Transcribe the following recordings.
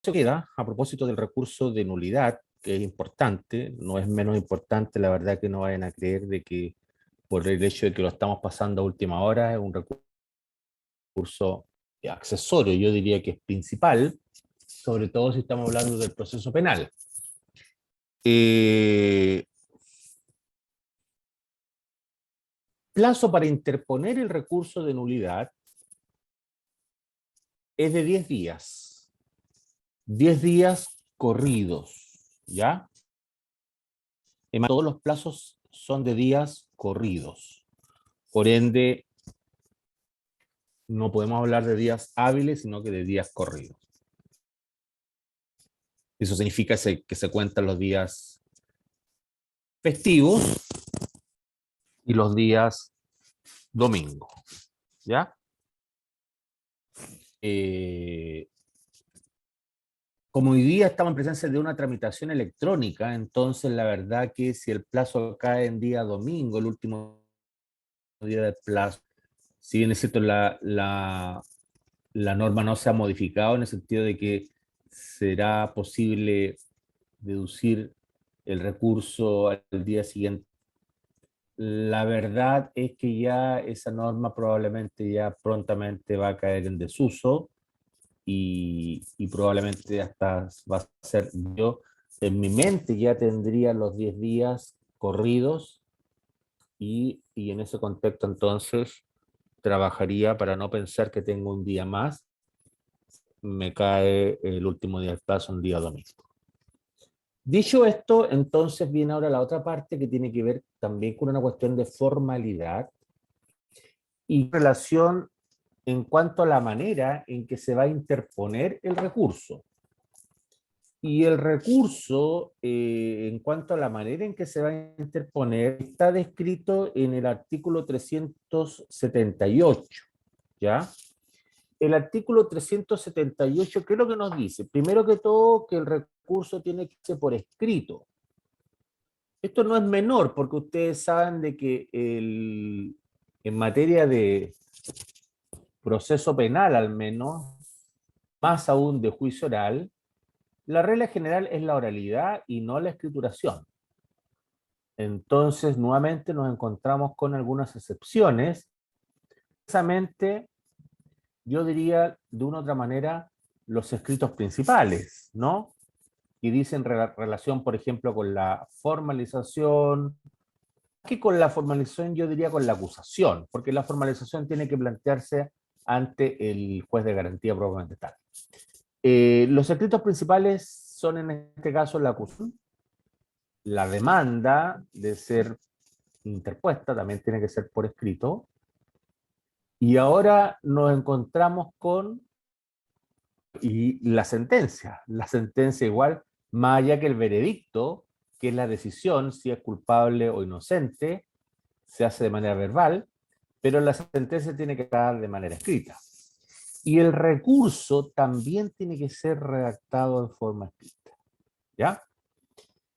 Se queda a propósito del recurso de nulidad, que es importante, no es menos importante, la verdad que no vayan a creer de que por el hecho de que lo estamos pasando a última hora es un recurso accesorio, yo diría que es principal, sobre todo si estamos hablando del proceso penal. Eh, Plazo para interponer el recurso de nulidad es de 10 días. 10 días corridos, ¿ya? Todos los plazos son de días corridos. Por ende, no podemos hablar de días hábiles, sino que de días corridos. Eso significa que se cuentan los días festivos y los días domingo, ¿ya? Como hoy día estamos en presencia de una tramitación electrónica, entonces la verdad que si el plazo cae en día domingo, el último día del plazo, si bien es cierto la norma no se ha modificado en el sentido de que será posible deducir el recurso al día siguiente. La verdad es que ya esa norma probablemente ya prontamente va a caer en desuso y probablemente hasta va a ser yo, en mi mente ya tendría los 10 días corridos y en ese contexto entonces trabajaría para no pensar que tengo un día más, me cae el último día del plazo, un día domingo. Dicho esto, entonces viene ahora la otra parte que tiene que ver también con una cuestión de formalidad y relación en cuanto a la manera en que se va a interponer el recurso. Y el recurso, en cuanto a la manera en que se va a interponer, está descrito en el artículo 378, ¿ya? El artículo 378, ¿qué es lo que nos dice? Primero que todo, que el recurso tiene que ser por escrito. Esto no es menor, porque ustedes saben de que en materia de proceso penal, al menos, más aún de juicio oral, la regla general es la oralidad y no la escrituración. Entonces, nuevamente nos encontramos con algunas excepciones. Precisamente, yo diría de una u otra manera, los escritos principales, ¿no? Y dicen relación, por ejemplo, con la formalización, que con la formalización yo diría con la acusación, porque la formalización tiene que plantearse ante el juez de garantía propiamente tal. Los escritos principales son en este caso la acusación, la demanda de ser interpuesta, también tiene que ser por escrito, y ahora nos encontramos con y la sentencia igual, más allá que el veredicto, que es la decisión si es culpable o inocente, se hace de manera verbal, pero la sentencia tiene que estar de manera escrita. Y el recurso también tiene que ser redactado en forma escrita. ¿Ya?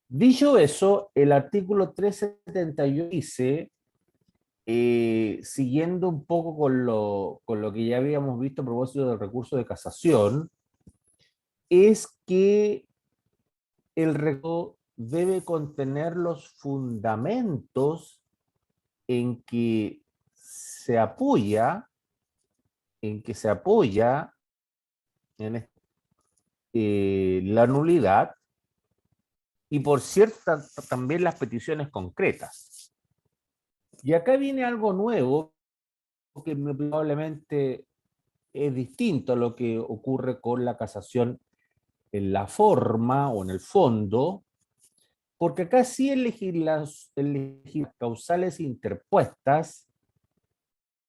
Dicho eso, el artículo 378 dice, siguiendo un poco con lo que ya habíamos visto a propósito del recurso de casación, es que el recurso debe contener los fundamentos en que se apoya, en la nulidad y por cierto también las peticiones concretas. Y acá viene algo nuevo que probablemente es distinto a lo que ocurre con la casación en la forma o en el fondo, porque acá sí elegir las causales interpuestas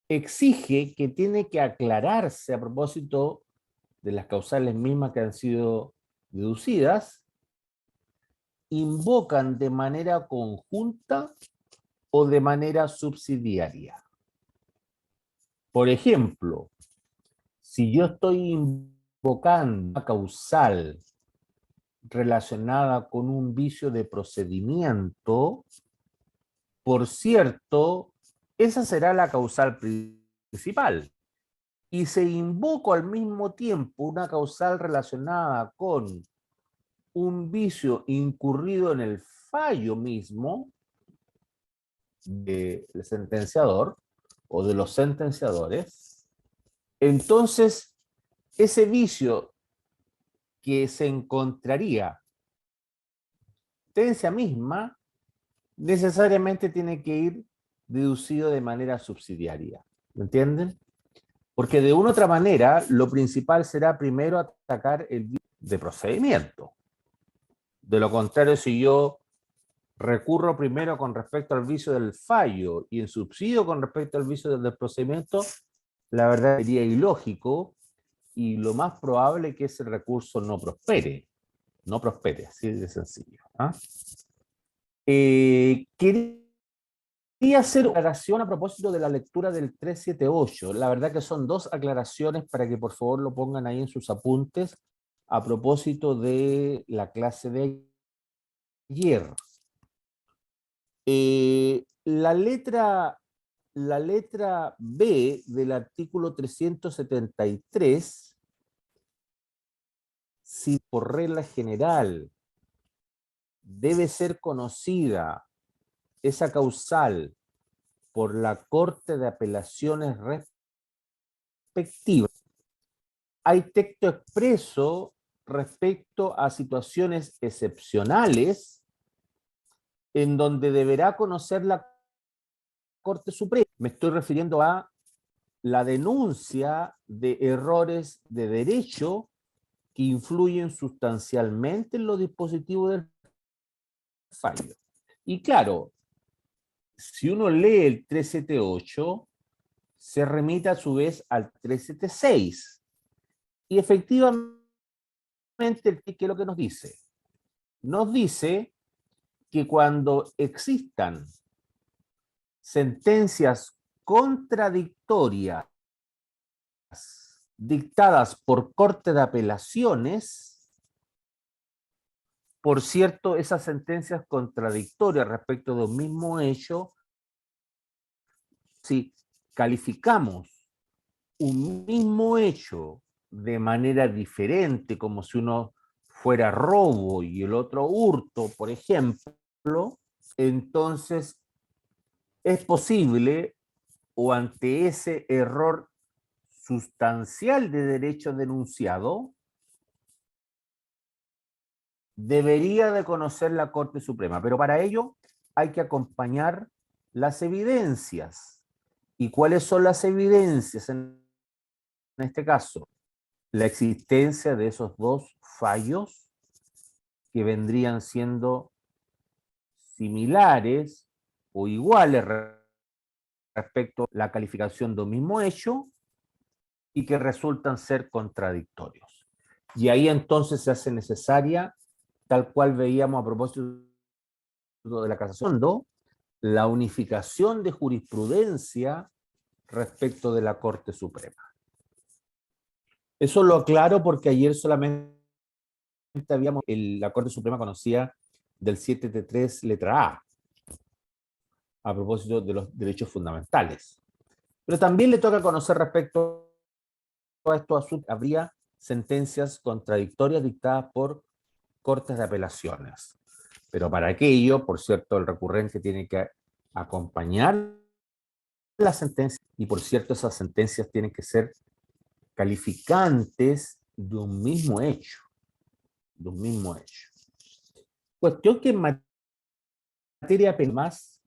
exige que tiene que aclararse a propósito de las causales mismas que han sido deducidas, invocan de manera conjunta o de manera subsidiaria. Por ejemplo, si yo estoy invocando una causal relacionada con un vicio de procedimiento, por cierto, esa será la causal principal. y se invoca al mismo tiempo una causal relacionada con un vicio incurrido en el fallo mismo del sentenciador o de los sentenciadores, entonces ese vicio que se encontraría sentencia misma necesariamente tiene que ir deducido de manera subsidiaria. ¿Me entienden? Porque de una u otra manera, lo principal será primero atacar el vicio de procedimiento. De lo contrario, si yo recurro primero con respecto al vicio del fallo y en subsidio con respecto al vicio del procedimiento, la verdad sería ilógico y lo más probable es que ese recurso no prospere. No prospere, así de sencillo. ¿Ah? Quería hacer una aclaración a propósito de la lectura del 378. La verdad que son dos aclaraciones para que por favor lo pongan ahí en sus apuntes a propósito de la clase de ayer. La letra B del artículo 373, si por regla general debe ser conocida esa causal por la Corte de Apelaciones respectiva, hay texto expreso respecto a situaciones excepcionales en donde deberá conocer la Corte Suprema. Me estoy refiriendo a la denuncia de errores de derecho que influyen sustancialmente en los dispositivos del fallo. Y claro, si uno lee el 378, se remite a su vez al 376. Y efectivamente, ¿qué es lo que nos dice? Nos dice que cuando existan sentencias contradictorias dictadas por Corte de Apelaciones, por cierto, esas sentencias contradictorias respecto de un mismo hecho, si calificamos un mismo hecho de manera diferente, como si uno fuera robo y el otro hurto, por ejemplo, entonces es posible, o ante ese error sustancial de derecho denunciado, debería de conocer la Corte Suprema, pero para ello hay que acompañar las evidencias. ¿Y cuáles son las evidencias en este caso? La existencia de esos dos fallos que vendrían siendo similares o iguales respecto a la calificación de un mismo hecho y que resultan ser contradictorios. Y ahí entonces se hace necesaria, tal cual veíamos a propósito de la casación, la unificación de jurisprudencia respecto de la Corte Suprema. Eso lo aclaro porque ayer solamente habíamos, la Corte Suprema conocía del 773 letra a propósito de los derechos fundamentales. Pero también le toca conocer respecto a estos asuntos, habría sentencias contradictorias dictadas por cortes de apelaciones. Pero para aquello, por cierto, el recurrente tiene que acompañar la sentencia y por cierto esas sentencias tienen que ser calificantes de un mismo hecho. De un mismo hecho. Cuestión que en materia penal más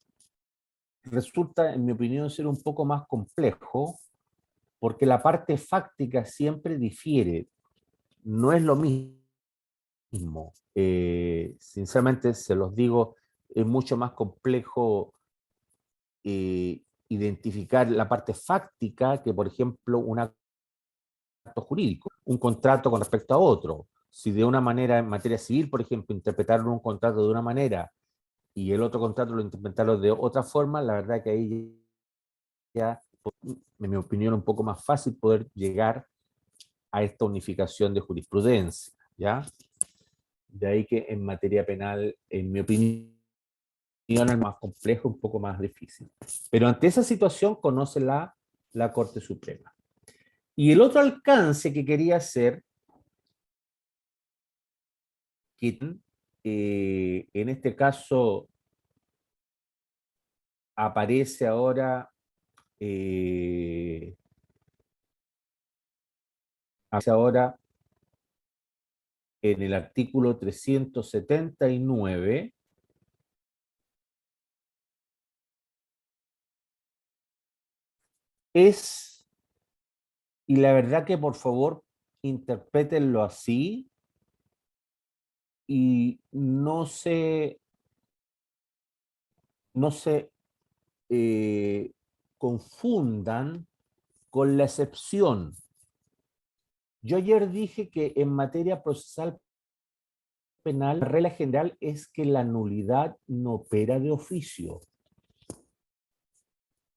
resulta, en mi opinión, ser un poco más complejo, porque la parte fáctica siempre difiere, no es lo mismo. Sinceramente, se los digo, es mucho más complejo identificar la parte fáctica que, por ejemplo, un acto jurídico, un contrato con respecto a otro. Si de una manera en materia civil, por ejemplo, interpretaron un contrato de una manera y el otro contrato lo interpretaron de otra forma, la verdad que ahí ya, en mi opinión, un poco más fácil poder llegar a esta unificación de jurisprudencia, ¿ya? De ahí que en materia penal, en mi opinión, es más complejo, un poco más difícil. Pero ante esa situación conoce la Corte Suprema. Y el otro alcance que quería hacer, que en este caso aparece ahora, eh, aparece ahora en el artículo 379, es, y la verdad que por favor interprétenlo así y no se eh, confundan con la excepción. Yo ayer dije que en materia procesal penal, la regla general es que la nulidad no opera de oficio.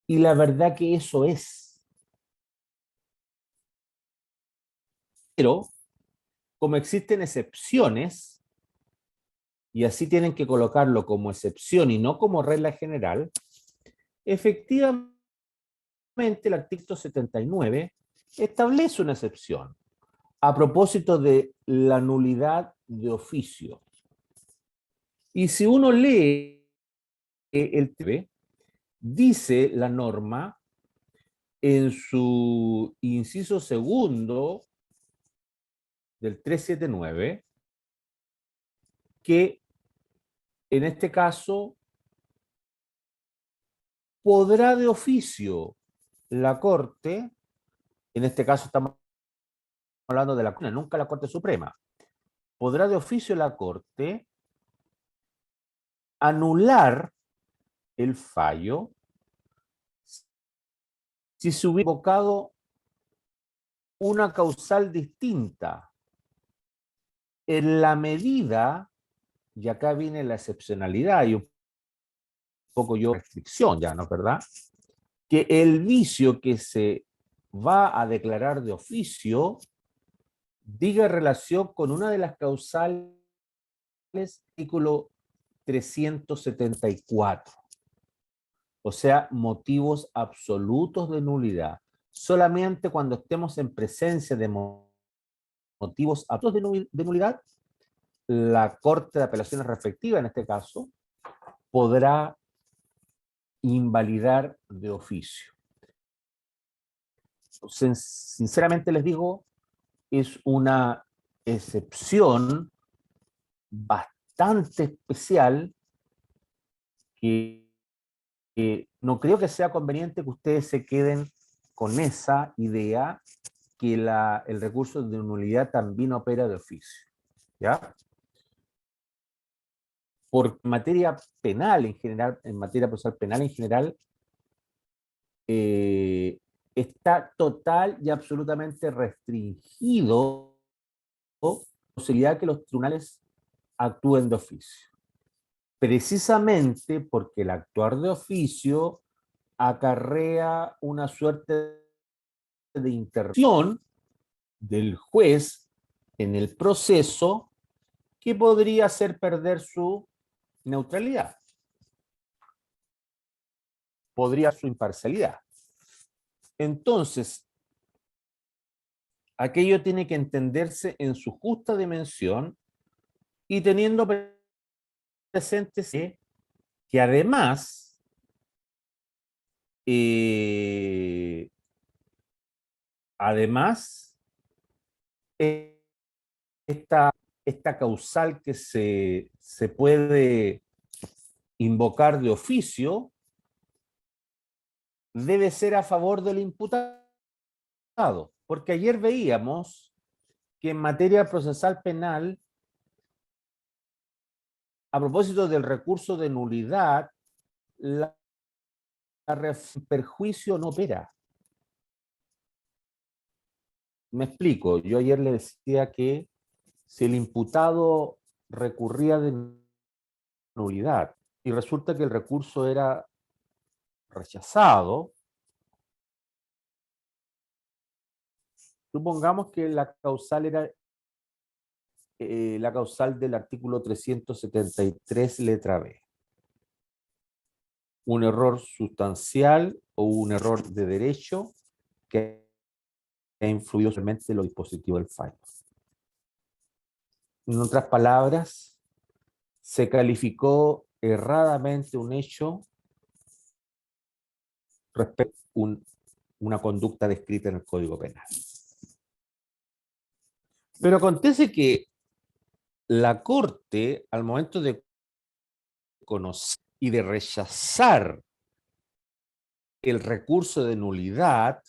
Y la verdad que eso es. Pero, como existen excepciones, y así tienen que colocarlo como excepción y no como regla general, efectivamente el artículo 79 establece una excepción a propósito de la nulidad de oficio. Y si uno lee el TV, dice la norma en su inciso segundo del 379 que en este caso podrá de oficio la Corte, en este caso estamos hablando de la Corte, nunca la Corte Suprema, podrá de oficio la Corte anular el fallo si se hubiera invocado una causal distinta en la medida, y acá viene la excepcionalidad y un poco yo restricción ya, ¿no es verdad? Que el vicio que se va a declarar de oficio diga relación con una de las causales del artículo 374. O sea, motivos absolutos de nulidad. Solamente cuando estemos en presencia de motivos absolutos de nulidad, la Corte de Apelaciones respectiva, en este caso, podrá invalidar de oficio. Sinceramente les digo, es una excepción bastante especial que no creo que sea conveniente que ustedes se queden con esa idea que el recurso de nulidad también opera de oficio. ¿Ya? Por materia penal en general, en materia procesal penal en general, eh, está total y absolutamente restringido la posibilidad de que los tribunales actúen de oficio. Precisamente porque el actuar de oficio acarrea una suerte de intervención del juez en el proceso que podría hacer perder su neutralidad, podría su imparcialidad. Entonces, aquello tiene que entenderse en su justa dimensión y teniendo presente que además eh, además esta, esta causal que se puede invocar de oficio debe ser a favor del imputado, porque ayer veíamos que en materia procesal penal, a propósito del recurso de nulidad, la perjuicio no opera. Me explico, yo ayer le decía que si el imputado recurría de nulidad y resulta que el recurso era rechazado, supongamos que la causal era la causal del artículo 373, letra B. Un error sustancial o un error de derecho que ha influido solamente en los dispositivos del fallo. En otras palabras, se calificó erradamente un hecho respecto a una conducta descrita en el Código Penal. Pero acontece que la Corte, al momento de conocer y de rechazar el recurso de nulidad,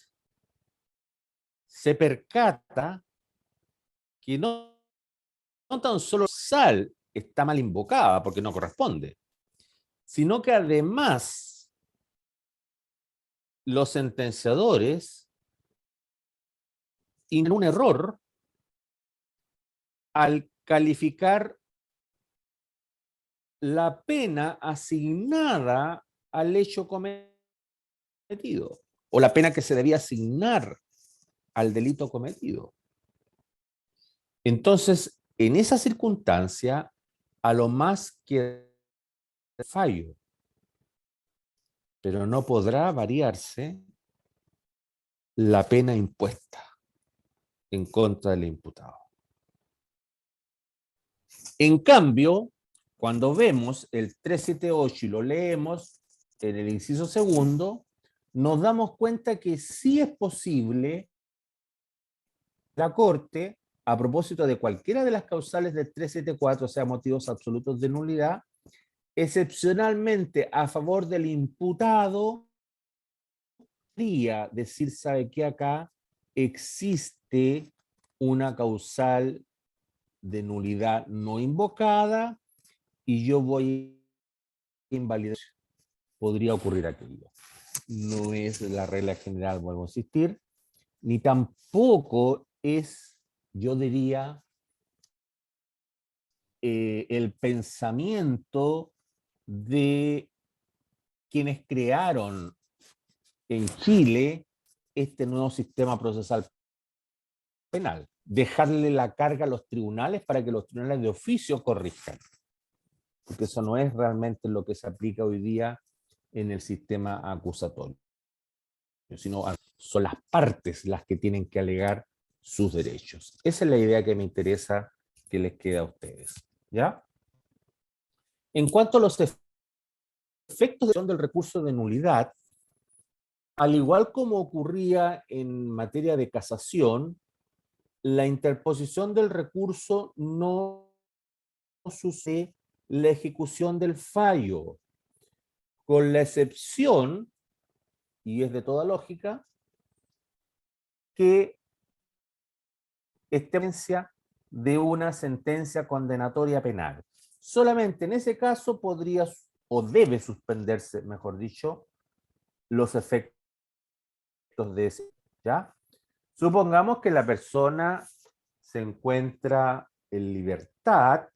se percata que no tan solo SAL está mal invocada porque no corresponde, sino que además los sentenciadores tienen un error al calificar la pena asignada al hecho cometido, o la pena que se debía asignar al delito cometido. Entonces, en esa circunstancia, a lo más que fallo, pero no podrá variarse la pena impuesta en contra del imputado. En cambio, cuando vemos el 378 y lo leemos en el inciso segundo, nos damos cuenta que sí es posible la Corte, a propósito de cualquiera de las causales del 374, o sea, motivos absolutos de nulidad, excepcionalmente a favor del imputado, podría decir, ¿sabe qué? Acá existe una causal de nulidad no invocada y yo voy a invalidar. Podría ocurrir aquello. No es la regla general, vuelvo a insistir, ni tampoco es, yo diría, el pensamiento de quienes crearon en Chile este nuevo sistema procesal penal. Dejarle la carga a los tribunales para que los tribunales de oficio corrijan. Porque eso no es realmente lo que se aplica hoy día en el sistema acusatorio, sino son las partes las que tienen que alegar sus derechos. Esa es la idea que me interesa que les quede a ustedes. ¿Ya? En cuanto a los efectos del recurso de nulidad, al igual como ocurría en materia de casación, la interposición del recurso no sucede la ejecución del fallo, con la excepción, y es de toda lógica, que esté de una sentencia condenatoria penal. Solamente en ese caso podría o debe suspenderse, mejor dicho, los efectos de ese, ¿ya? Supongamos que la persona se encuentra en libertad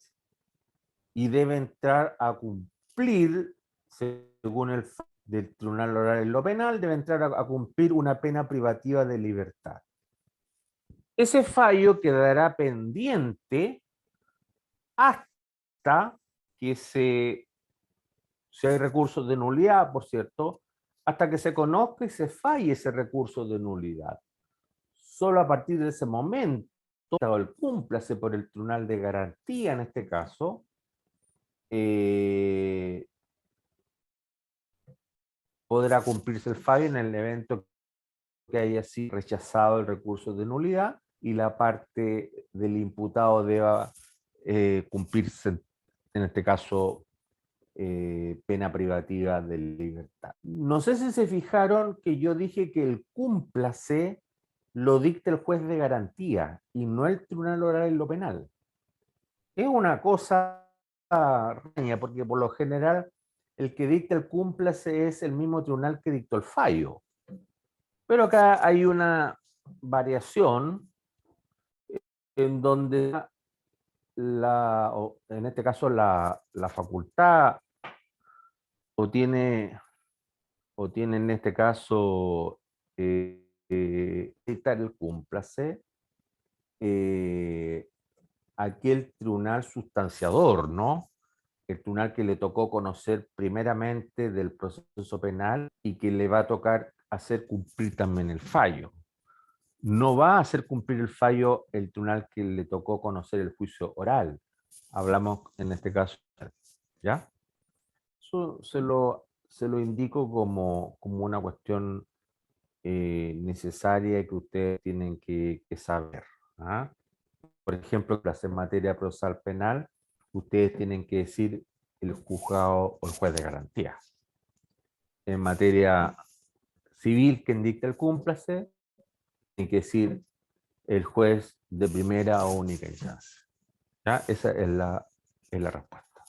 y debe entrar a cumplir, según el del Tribunal Oral en lo Penal, debe entrar a cumplir una pena privativa de libertad. Ese fallo quedará pendiente hasta que si hay recursos de nulidad, por cierto, hasta que se conozca y se falle ese recurso de nulidad. Solo a partir de ese momento, o el cúmplase por el Tribunal de Garantía, en este caso, podrá cumplirse el fallo en el evento que haya sido rechazado el recurso de nulidad y la parte del imputado deba cumplirse, en este caso, pena privativa de libertad. No sé si se fijaron que yo dije que el cúmplase lo dicta el juez de garantía y no el Tribunal Oral en lo Penal. Es una cosa extraña, porque por lo general el que dicta el cúmplase es el mismo tribunal que dictó el fallo. Pero acá hay una variación en donde en este caso la facultad o tiene en este caso dictar el cúmplase aquel tribunal sustanciador, ¿no? El tribunal que le tocó conocer primeramente del proceso penal y que le va a tocar hacer cumplir también el fallo. no va a hacer cumplir el fallo el tribunal que le tocó conocer el juicio oral. Hablamos en este caso, ¿ya? Eso se lo indico como una cuestión necesaria que ustedes tienen que saber. ¿Ah? Por ejemplo, en materia procesal penal, ustedes tienen que decir el juzgado o el juez de garantía. En materia civil, quien dicta el cúmplice, tiene que decir el juez de primera o única instancia. ¿Ya? Esa es la respuesta.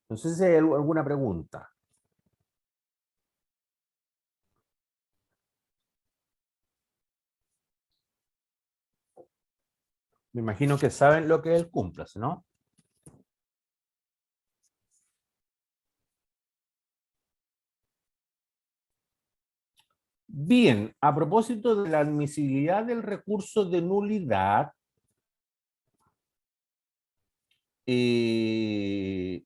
Entonces, ¿hay alguna pregunta? Me imagino que saben lo que es el cúmplice, ¿no? Bien, a propósito de la admisibilidad del recurso de nulidad, eh,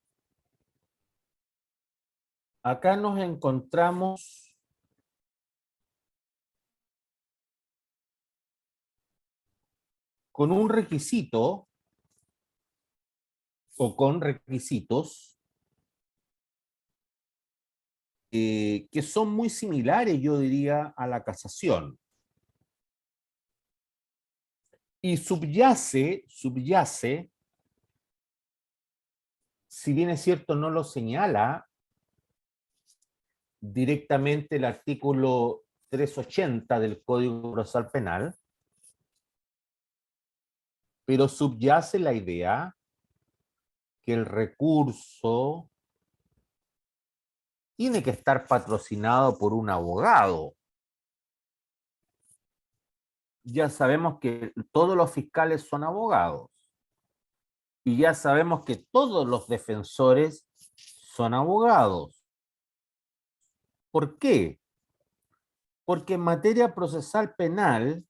acá nos encontramos con un requisito o con requisitos que son muy similares, yo diría, a la casación. Y subyace, si bien es cierto, no lo señala directamente el artículo 380 del Código Procesal Penal, pero subyace la idea que el recurso tiene que estar patrocinado por un abogado. Ya sabemos que todos los fiscales son abogados y ya sabemos que todos los defensores son abogados. ¿Por qué? Porque en materia procesal penal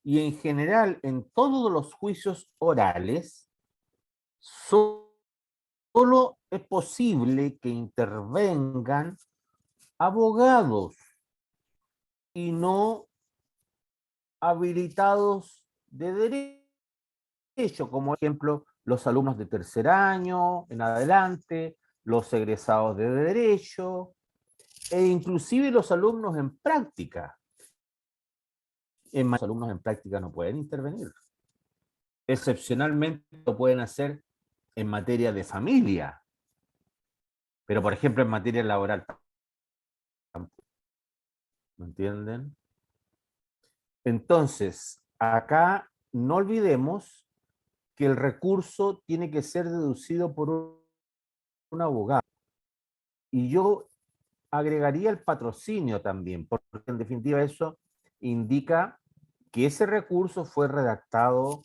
y en general en todos los juicios orales, solo es posible que intervengan abogados y no habilitados de derecho, como ejemplo los alumnos de tercer año en adelante, los egresados de derecho e inclusive los alumnos en práctica. Los alumnos en práctica no pueden intervenir. Excepcionalmente lo pueden hacer en materia de familia, pero por ejemplo en materia laboral, ¿me entienden? Entonces, acá no olvidemos que el recurso tiene que ser deducido por un abogado. Y yo agregaría el patrocinio también, porque en definitiva eso indica que ese recurso fue redactado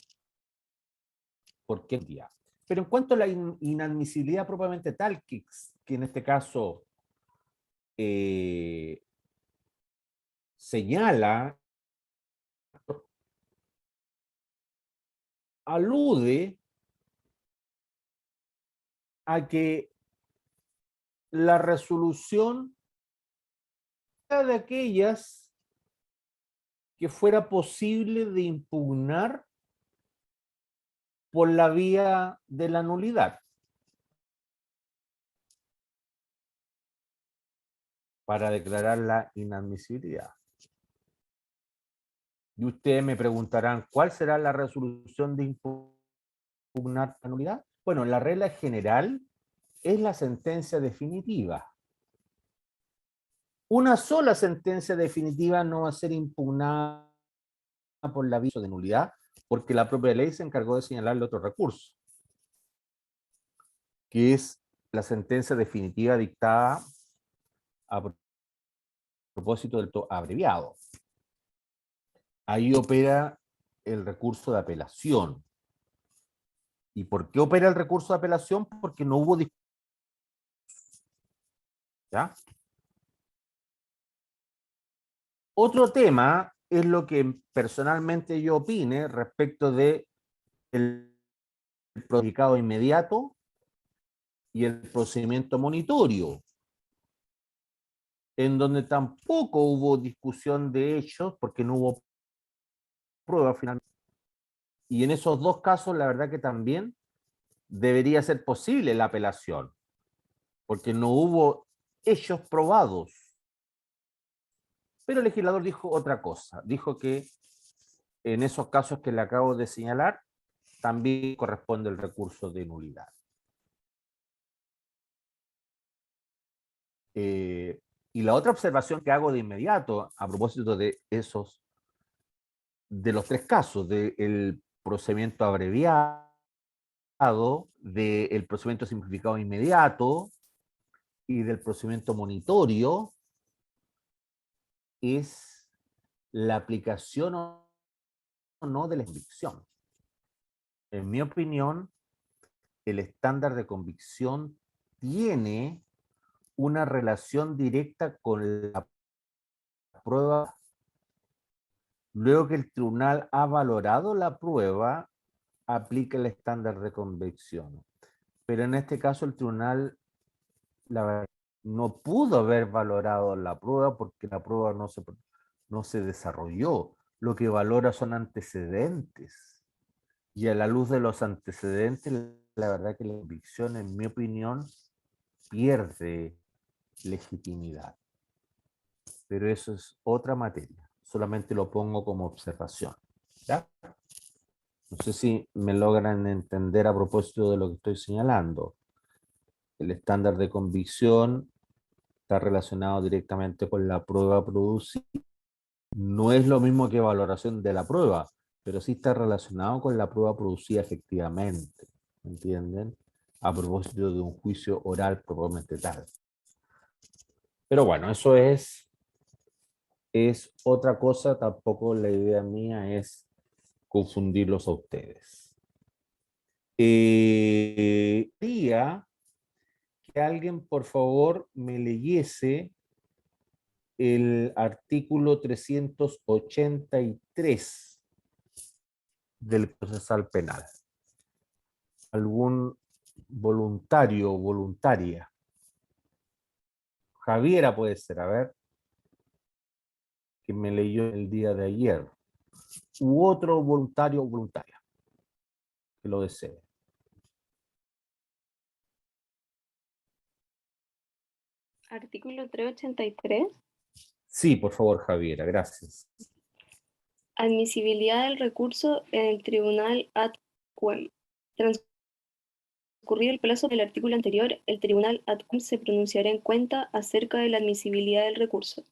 por qué día. Pero en cuanto a la inadmisibilidad propiamente tal, que en este caso eh, señala, alude a que la resolución de aquellas que fuera posible de impugnar por la vía de la nulidad para declarar la inadmisibilidad. Y ustedes me preguntarán, ¿cuál será la resolución de impugnar la nulidad? Bueno, la regla general es la sentencia definitiva. Una sola sentencia definitiva no va a ser impugnada por el aviso de nulidad, porque la propia ley se encargó de señalarle otro recurso, que es la sentencia definitiva dictada a propósito del abreviado. Ahí opera el recurso de apelación. ¿Y por qué opera el recurso de apelación? Porque no hubo discusión. ¿Ya? Otro tema es lo que personalmente yo opine respecto de el predicado inmediato y el procedimiento monitorio, en donde tampoco hubo discusión de hechos porque no hubo prueba finalmente. Y en esos dos casos, la verdad que también debería ser posible la apelación, porque no hubo hechos probados. Pero el legislador dijo otra cosa, dijo que en esos casos que le acabo de señalar, también corresponde el recurso de nulidad. Y la otra observación que hago de inmediato, a propósito de esos, de los tres casos, del procedimiento abreviado, del procedimiento simplificado inmediato y del procedimiento monitorio, es la aplicación o no de la convicción. En mi opinión, el estándar de convicción tiene una relación directa con la prueba. Luego que el tribunal ha valorado la prueba, aplica el estándar de convicción. Pero en este caso el tribunal no pudo haber valorado la prueba porque la prueba no se desarrolló. Lo que valora son antecedentes. Y a la luz de los antecedentes, la verdad que la convicción, en mi opinión, pierde legitimidad. Pero eso es otra materia. Solamente lo pongo como observación. ¿Ya? No sé si me logran entender a propósito de lo que estoy señalando. El estándar de convicción está relacionado directamente con la prueba producida. No es lo mismo que valoración de la prueba, pero sí está relacionado con la prueba producida efectivamente. ¿Entienden? A propósito de un juicio oral propiamente tal. Pero bueno, eso es otra cosa. Tampoco la idea mía es confundirlos a ustedes. Quería que alguien, por favor, me leyese el artículo 383 del procesal penal. ¿Algún voluntario o voluntaria? Javiera puede ser, a ver, que me leyó el día de ayer. U otro voluntario o voluntaria que lo desee. Artículo 383. Sí, por favor, Javiera, gracias. Admisibilidad del recurso en el tribunal ad quem. Transcurrido el plazo del artículo anterior, el tribunal ad quem se pronunciará en cuenta acerca de la admisibilidad del recurso.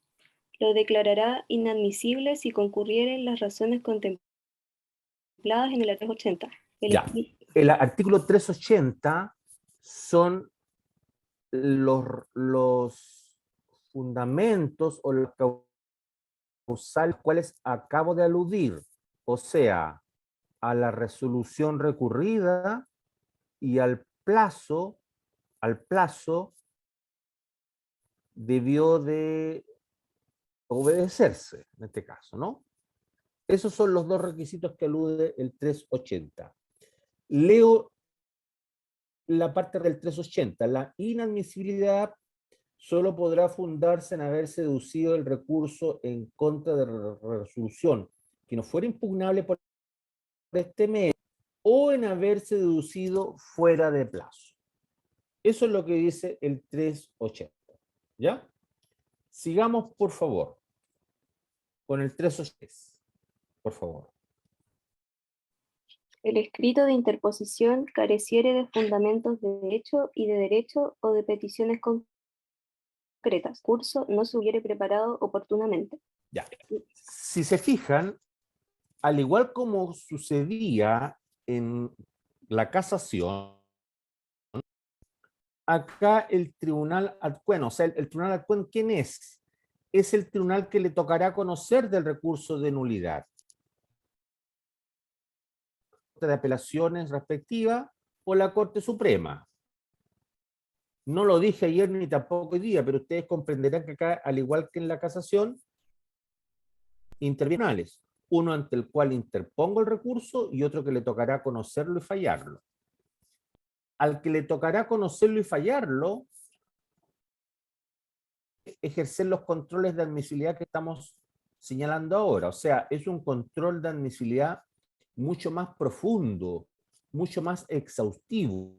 Lo declarará inadmisible si concurrieren las razones contempladas en el artículo 380. Ya. El artículo 380 son los fundamentos o los causales cuales acabo de aludir, o sea, a la resolución recurrida y al plazo debió de obedecerse, en este caso, ¿no? Esos son los dos requisitos que alude el 380. Leo la parte del 380. La inadmisibilidad solo podrá fundarse en haberse deducido el recurso en contra de resolución que no fuera impugnable por este medio o en haberse deducido fuera de plazo. Eso es lo que dice el 380. ¿Ya? Sigamos, por favor, con el 380. Por favor. El escrito de interposición careciere de fundamentos de hecho y de derecho o de peticiones concretas. Curso no se hubiere preparado oportunamente. Ya. Si se fijan, al igual como sucedía en la casación, acá el tribunal ad quem, o sea, el tribunal ad quem, ¿quién es? Es el tribunal que le tocará conocer del recurso de nulidad. De apelaciones respectiva o la Corte Suprema. No lo dije ayer ni tampoco hoy día, pero ustedes comprenderán que acá, al igual que en la casación, intervienen uno ante el cual interpongo el recurso y otro que le tocará conocerlo y fallarlo. Al que le tocará conocerlo y fallarlo, ejercer los controles de admisibilidad que estamos señalando ahora. O sea, es un control de admisibilidad mucho más profundo, mucho más exhaustivo,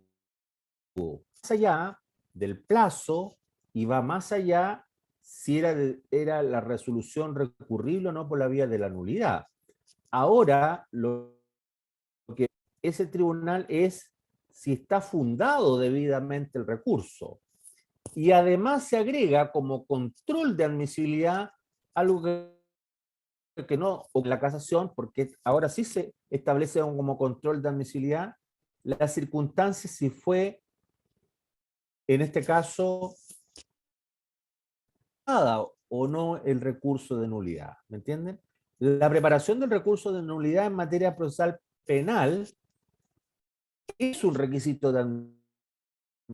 más allá del plazo y va más allá si era la resolución recurrible o no por la vía de la nulidad. Ahora, lo que ese tribunal es si está fundado debidamente el recurso. Y además se agrega como control de admisibilidad algo que no, o la casación, porque ahora sí se establece como control de admisibilidad las circunstancias si fue, en este caso, nada o no el recurso de nulidad. ¿Me entienden? La preparación del recurso de nulidad en materia procesal penal es un requisito de,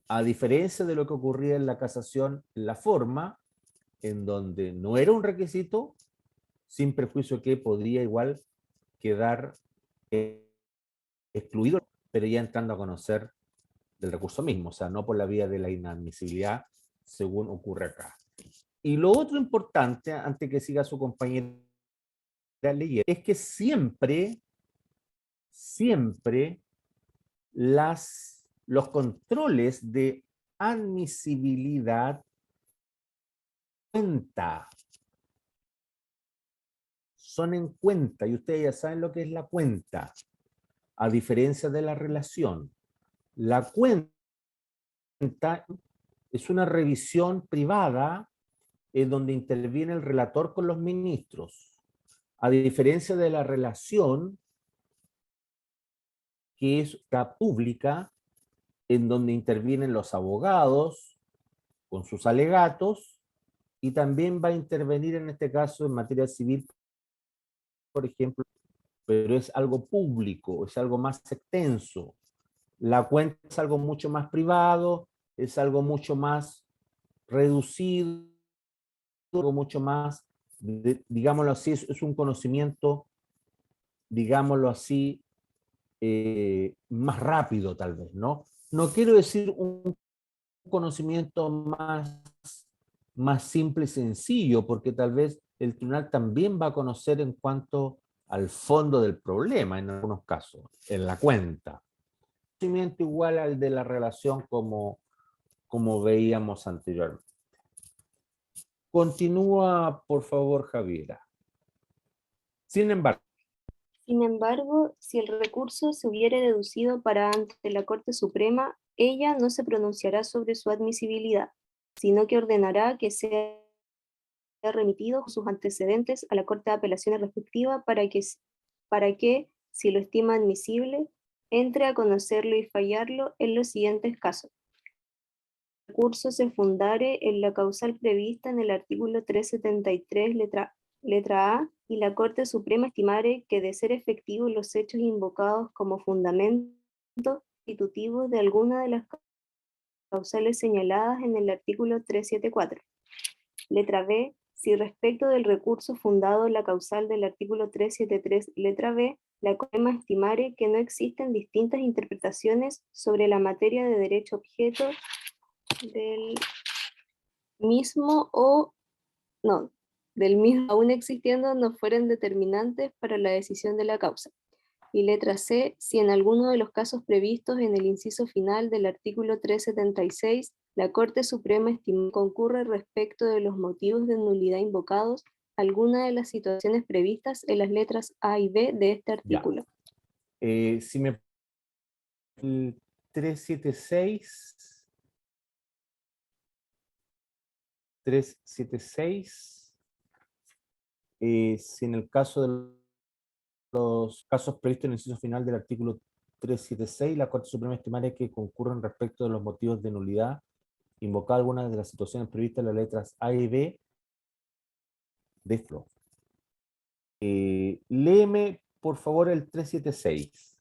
a diferencia de lo que ocurría en la casación, en la forma, en donde no era un requisito, sin perjuicio que podría igual quedar excluido, pero ya entrando a conocer del recurso mismo, o sea, no por la vía de la inadmisibilidad, según ocurre acá. Y lo otro importante, antes que siga su compañera leyendo, es que siempre los controles de admisibilidad son en cuenta, y ustedes ya saben lo que es la cuenta, a diferencia de la relación. La cuenta es una revisión privada en donde interviene el relator con los ministros, a diferencia de la relación que es la pública, en donde intervienen los abogados con sus alegatos, y también va a intervenir en este caso en materia civil, por ejemplo, pero es algo público, es algo más extenso. La cuenta es algo mucho más privado, es algo mucho más reducido, algo mucho más, digámoslo así, es un conocimiento, digámoslo así, más rápido tal vez, ¿no? No quiero decir un conocimiento más simple y sencillo, porque tal vez el tribunal también va a conocer en cuanto al fondo del problema, en algunos casos, en la cuenta. Conocimiento igual al de la relación como veíamos anteriormente. Continúa, por favor, Javiera. Sin embargo, si el recurso se hubiere deducido para ante la Corte Suprema, ella no se pronunciará sobre su admisibilidad, sino que ordenará que sea remitido sus antecedentes a la Corte de Apelaciones respectiva para que, si lo estima admisible, entre a conocerlo y fallarlo en los siguientes casos. El recurso se fundare en la causal prevista en el artículo 373, letra A, y la Corte Suprema estimare que de ser efectivos los hechos invocados como fundamento constitutivo de alguna de las causales señaladas en el artículo 374. Letra B, si respecto del recurso fundado en la causal del artículo 373, letra B, la Corte estimare que no existen distintas interpretaciones sobre la materia de derecho objeto del mismo del mismo aún existiendo no fueren determinantes para la decisión de la causa. Y letra C, si en alguno de los casos previstos en el inciso final del artículo 376, la Corte Suprema estimó concurre respecto de los motivos de nulidad invocados alguna de las situaciones previstas en las letras A y B de este artículo. Si me... El 376, si en el caso de los casos previstos en el inciso final del artículo 376, la Corte Suprema estimará que concurren respecto de los motivos de nulidad invocar algunas de las situaciones previstas en las letras A y B de esto. Léeme, por favor, el 376.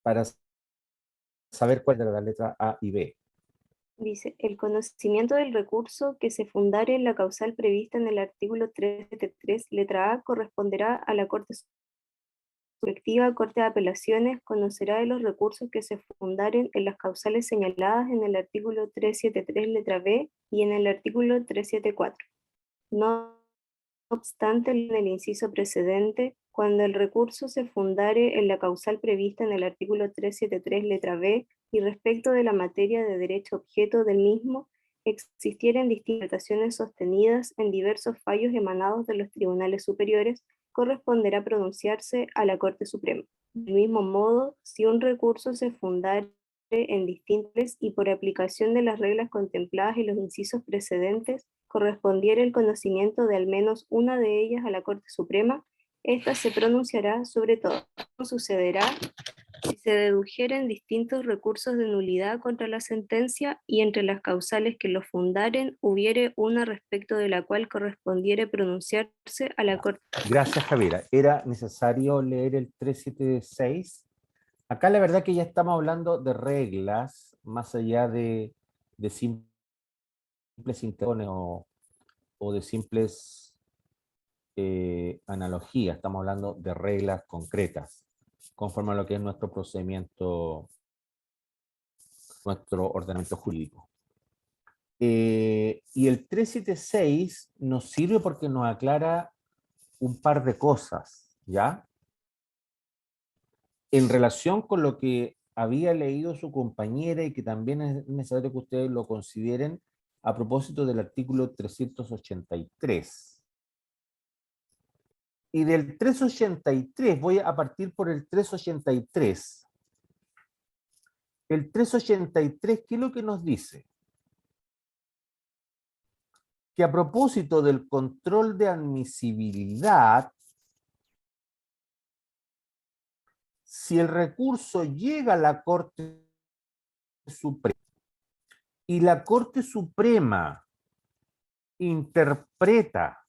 Para saber cuál de la letra A y B. Dice, el conocimiento del recurso que se fundare en la causal prevista en el artículo 373, letra A, corresponderá a la Corte respectiva Corte de Apelaciones conocerá de los recursos que se fundaren en las causales señaladas en el artículo 373 letra B y en el artículo 374. No obstante, en el inciso precedente, cuando el recurso se fundare en la causal prevista en el artículo 373 letra B y respecto de la materia de derecho objeto del mismo, existieren distintas sostenidas en diversos fallos emanados de los tribunales superiores, corresponderá pronunciarse a la Corte Suprema. Del mismo modo, si un recurso se fundare en distintas y por aplicación de las reglas contempladas en los incisos precedentes, correspondiera el conocimiento de al menos una de ellas a la Corte Suprema, ésta se pronunciará sobre todo. Sucederá si se dedujeren distintos recursos de nulidad contra la sentencia y entre las causales que lo fundaren hubiere una respecto de la cual correspondiere pronunciarse a la Corte. Gracias, Javiera. ¿Era necesario leer el 376? Acá la verdad que ya estamos hablando de reglas, más allá de simples intenciones o de simples analogías. Estamos hablando de reglas concretas, conforme a lo que es nuestro procedimiento, nuestro ordenamiento jurídico. Y el 376 nos sirve porque nos aclara un par de cosas, ¿ya? En relación con lo que había leído su compañera y que también es necesario que ustedes lo consideren a propósito del artículo 383. Y del 383, voy a partir por el 383. El 383, ¿qué es lo que nos dice? Que a propósito del control de admisibilidad, si el recurso llega a la Corte Suprema y la Corte Suprema interpreta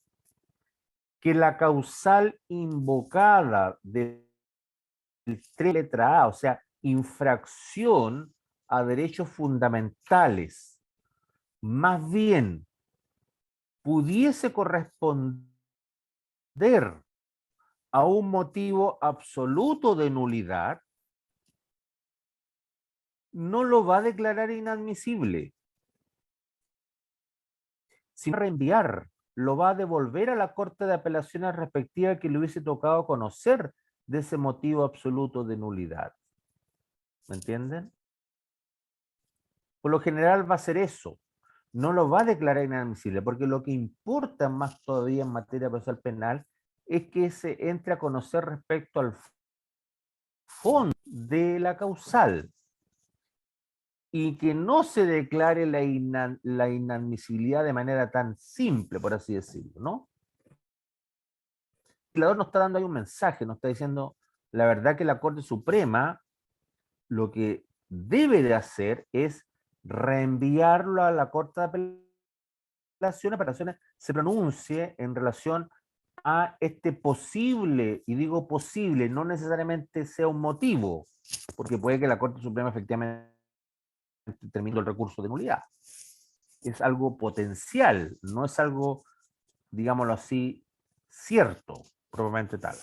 que la causal invocada del 3 letra A, o sea, infracción a derechos fundamentales, más bien pudiese corresponder a un motivo absoluto de nulidad, no lo va a declarar inadmisible, sino reenviar, lo va a devolver a la Corte de Apelaciones respectiva que le hubiese tocado conocer de ese motivo absoluto de nulidad. ¿Me entienden? Por lo general va a ser eso. No lo va a declarar inadmisible, porque lo que importa más todavía en materia procesal penal es que se entre a conocer respecto al fondo de la causal y que no se declare la inadmisibilidad de manera tan simple, por así decirlo, ¿no? El legislador nos está dando ahí un mensaje, nos está diciendo, la verdad que la Corte Suprema lo que debe de hacer es reenviarlo a la Corte de Apelaciones se pronuncie en relación a este posible, y digo posible, no necesariamente sea un motivo, porque puede que la Corte Suprema efectivamente termine el recurso de nulidad. Es algo potencial, no es algo, digámoslo así, cierto, propiamente tal.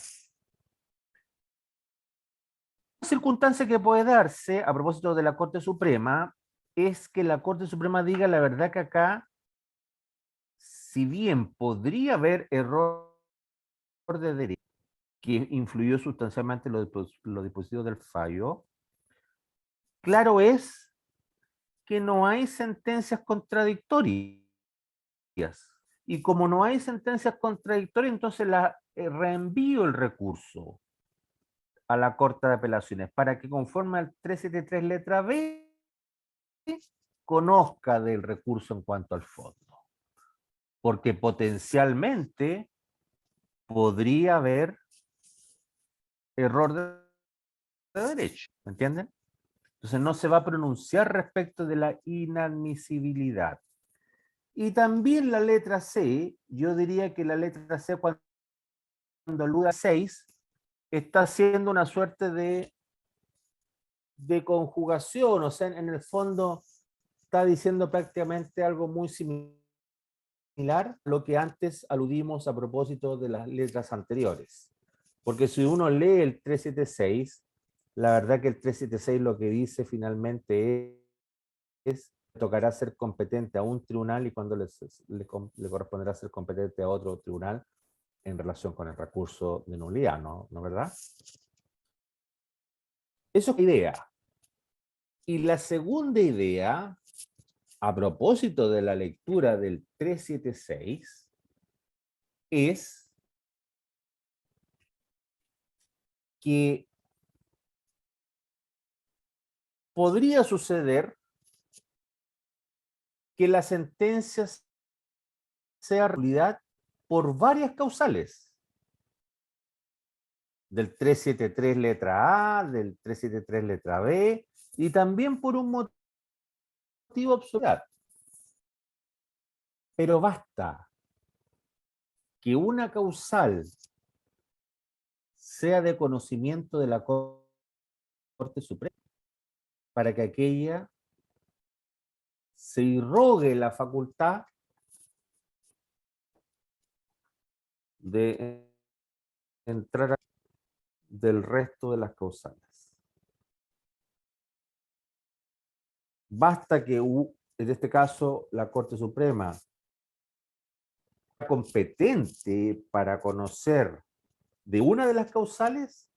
Una circunstancia que puede darse a propósito de la Corte Suprema es que la Corte Suprema diga la verdad que acá, si bien podría haber error de derecho que influyó sustancialmente los dispositivos del fallo, claro es que no hay sentencias contradictorias. Y como no hay sentencias contradictorias, entonces reenvío el recurso a la Corte de Apelaciones para que conforme al 373 letra B conozca del recurso en cuanto al fondo. Porque potencialmente podría haber error de derecho, ¿me entienden? Entonces no se va a pronunciar respecto de la inadmisibilidad. Y también la letra C, yo diría que la letra C cuando alude a 6, está haciendo una suerte de conjugación, o sea, en el fondo está diciendo prácticamente algo muy similar a lo que antes aludimos a propósito de las letras anteriores. Porque si uno lee el 376, la verdad que el 376 lo que dice finalmente es tocará ser competente a un tribunal y cuando le corresponderá ser competente a otro tribunal en relación con el recurso de nulidad, ¿no? ¿No es verdad? Eso es la idea. Y la segunda idea, a propósito de la lectura del 376, es que podría suceder que la sentencia sea nulidad por varias causales. Del 373 letra A, del 373 letra B, y también por un motivo absoluto. Pero basta que una causal sea de conocimiento de la Corte Suprema para que aquella se irrogue la facultad de entrar del resto de las causales. Basta que, en este caso, la Corte Suprema sea competente para conocer de una de las causales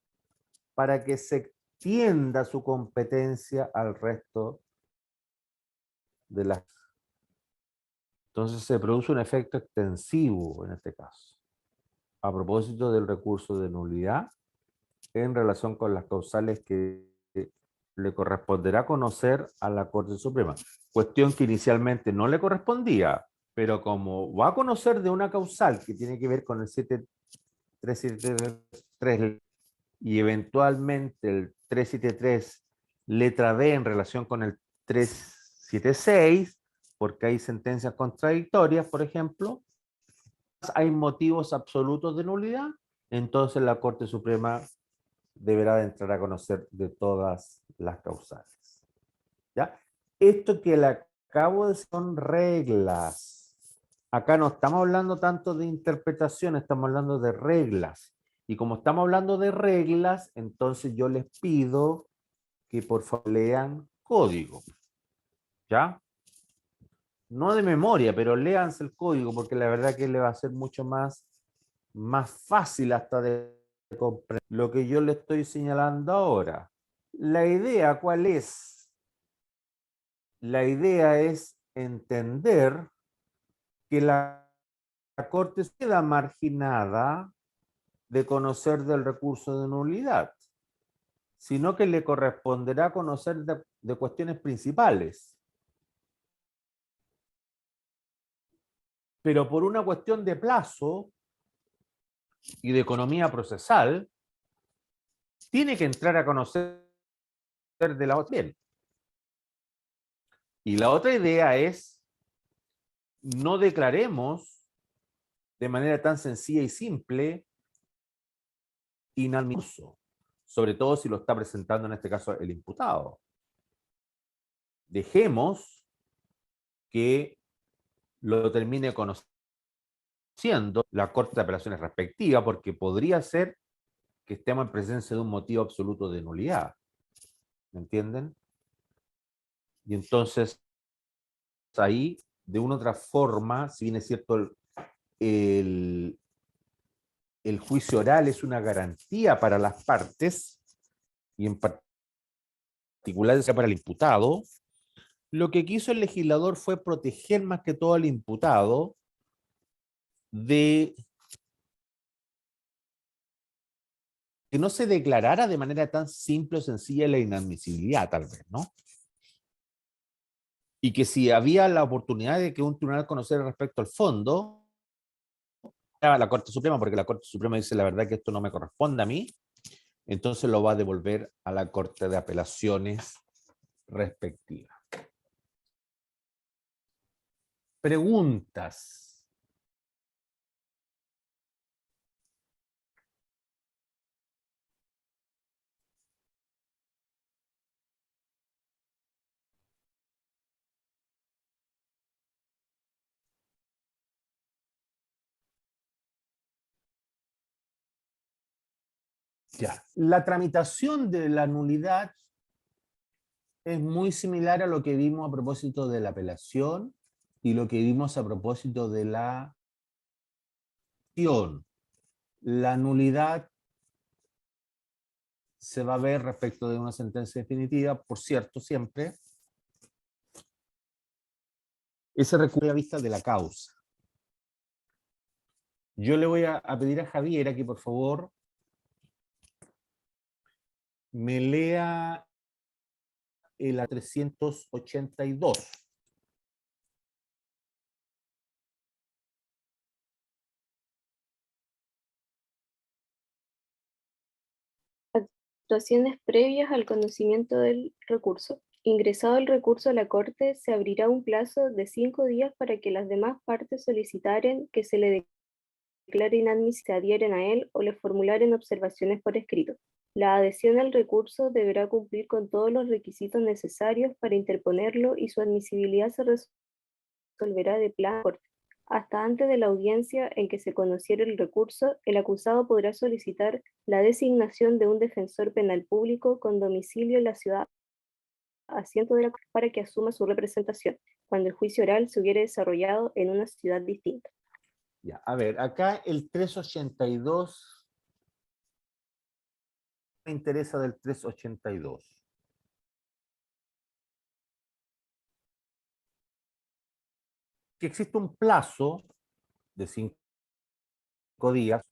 para que se extienda su competencia al resto de las. Entonces se produce un efecto extensivo en este caso, a propósito del recurso de nulidad en relación con las causales que le corresponderá conocer a la Corte Suprema. Cuestión que inicialmente no le correspondía, pero como va a conocer de una causal que tiene que ver con el 7373 y eventualmente el 373 letra B en relación con el 376, porque hay sentencias contradictorias, por ejemplo, hay motivos absolutos de nulidad, entonces la Corte Suprema deberá de entrar a conocer de todas las causales. ¿Ya? Esto que le acabo de decir son reglas. Acá no estamos hablando tanto de interpretación, estamos hablando de reglas. Y como estamos hablando de reglas, entonces yo les pido que por favor lean código. ¿Ya? No de memoria, pero léanse el código porque la verdad que le va a ser mucho más fácil hasta de comprender lo que yo le estoy señalando ahora. La idea, ¿cuál es? La idea es entender que la Corte queda marginada de conocer del recurso de nulidad, sino que le corresponderá conocer de cuestiones principales. Pero por una cuestión de plazo y de economía procesal, tiene que entrar a conocer de la otra. Bien. Y la otra idea es, no declaremos de manera tan sencilla y simple inadmisible, sobre todo si lo está presentando en este caso el imputado. Dejemos que lo termine conociendo la Corte de Apelaciones respectiva, porque podría ser que estemos en presencia de un motivo absoluto de nulidad. ¿Me entienden? Y entonces, ahí, de una u otra forma, si bien es cierto, el, el juicio oral es una garantía para las partes, y en particular para el imputado, lo que quiso el legislador fue proteger más que todo al imputado de que no se declarara de manera tan simple o sencilla la inadmisibilidad, tal vez, ¿no? Y que si había la oportunidad de que un tribunal conociera respecto al fondo, a la Corte Suprema, porque la Corte Suprema dice la verdad que esto no me corresponde a mí, entonces lo va a devolver a la Corte de Apelaciones respectiva. Preguntas. Ya. La tramitación de la nulidad es muy similar a lo que vimos a propósito de la apelación y lo que vimos a propósito de la acción. La nulidad se va a ver respecto de una sentencia definitiva, por cierto, siempre. Ese recurso a vista de la causa. Yo le voy a pedir a Javiera que por favor me lea el A382. Actuaciones previas al conocimiento del recurso. Ingresado el recurso a la Corte, se abrirá un plazo de 5 días para que las demás partes solicitaren que se le declare inadmisible, se adhieren a él o le formularen observaciones por escrito. La adhesión al recurso deberá cumplir con todos los requisitos necesarios para interponerlo y su admisibilidad se resolverá de plano corte. Hasta antes de la audiencia en que se conociera el recurso, el acusado podrá solicitar la designación de un defensor penal público con domicilio en la ciudad asiento de la Corte para que asuma su representación, cuando el juicio oral se hubiere desarrollado en una ciudad distinta. Ya, a ver, acá el 382 me interesa del 382. Que existe un plazo de 5 días.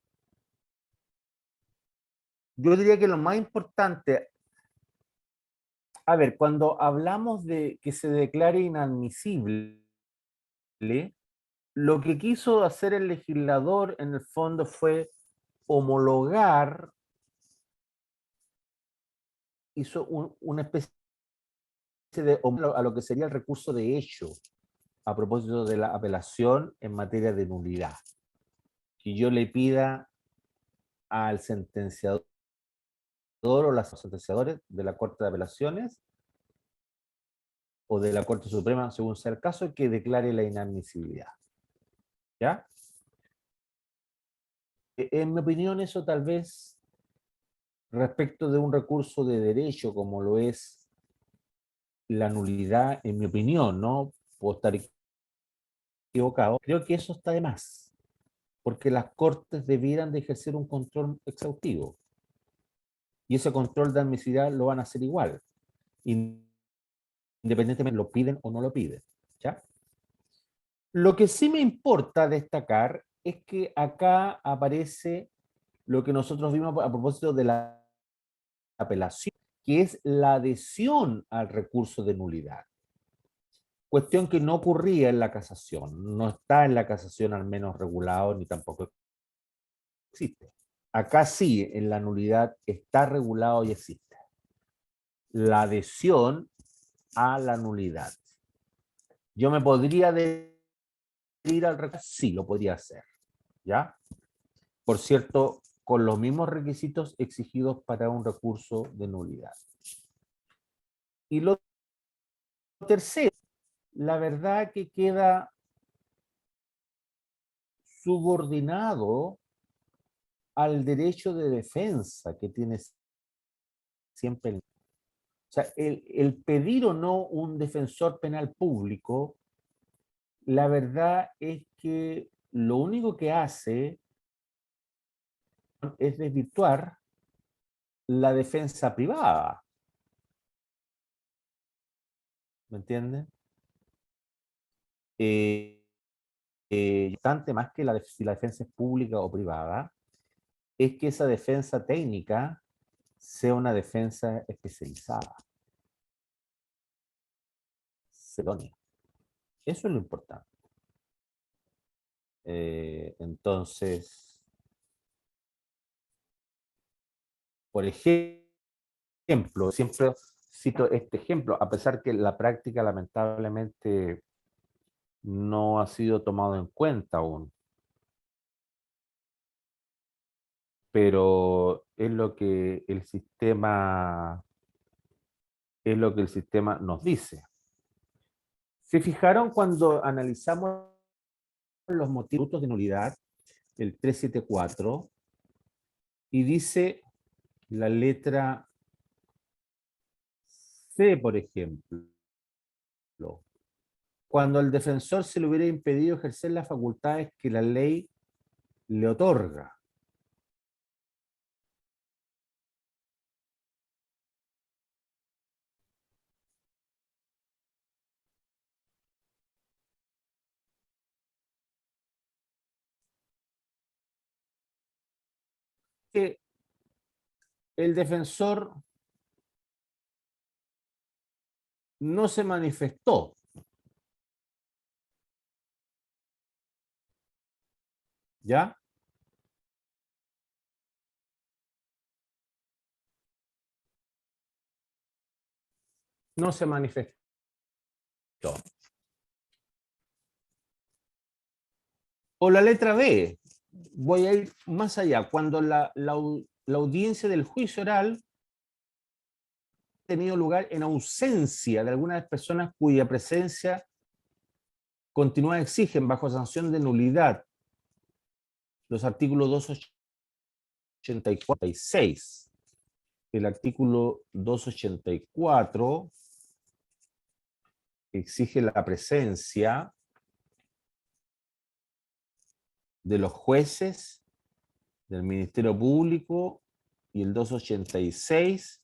Yo diría que lo más importante, a ver, cuando hablamos de que se declare inadmisible, lo que quiso hacer el legislador en el fondo fue homologar, hizo una especie de a lo que sería el recurso de hecho a propósito de la apelación en materia de nulidad. Que yo le pida al sentenciador o los sentenciadores de la Corte de Apelaciones o de la Corte Suprema, según sea el caso, que declare la inadmisibilidad. ¿Ya? En mi opinión, eso tal vez respecto de un recurso de derecho como lo es la nulidad, en mi opinión, ¿no? Puedo estar equivocado, creo que eso está de más, porque las cortes debieran de ejercer un control exhaustivo, y ese control de admisibilidad lo van a hacer igual, independientemente lo piden o no lo piden, ¿ya? Lo que sí me importa destacar es que acá aparece lo que nosotros vimos a propósito de la apelación, que es la adhesión al recurso de nulidad. Cuestión que no ocurría en la casación, no está en la casación al menos regulado, ni tampoco existe. Acá sí, en la nulidad está regulado y existe. La adhesión a la nulidad. Yo me podría adherir al recurso, sí, lo podría hacer, ¿ya? Por cierto, con los mismos requisitos exigidos para un recurso de nulidad. Y lo tercero, la verdad que queda subordinado al derecho de defensa que tiene siempre el... O sea, el pedir o no un defensor penal público, la verdad es que lo único que hace es desvirtuar la defensa privada. ¿Me entienden? Bastante más que si la defensa es pública o privada, es que esa defensa técnica sea una defensa especializada. Celonia. Eso es lo importante. Entonces, por ejemplo, siempre cito este ejemplo, a pesar que la práctica lamentablemente no ha sido tomado en cuenta aún, pero es lo que el sistema nos dice. ¿Se fijaron cuando analizamos los motivos de nulidad, el 374, y dice la letra C, por ejemplo, cuando al defensor se le hubiera impedido ejercer las facultades que la ley le otorga. Que el defensor no se manifestó. ¿Ya? No se manifestó. O la letra B, voy a ir más allá, cuando la audiencia del juicio oral ha tenido lugar en ausencia de algunas personas cuya presencia continúa exigen bajo sanción de nulidad los artículos 284 y 6. El artículo 284 exige la presencia de los jueces, del Ministerio Público, y el 286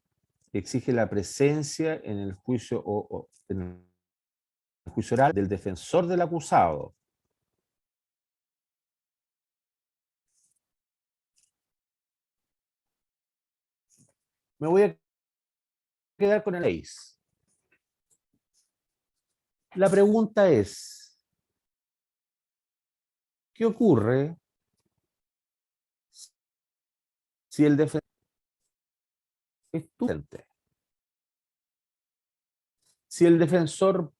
exige la presencia en el juicio en el juicio oral del defensor del acusado. Me voy a quedar con el 6. La pregunta es, ¿qué ocurre si el defensor es inocente? Si el defensor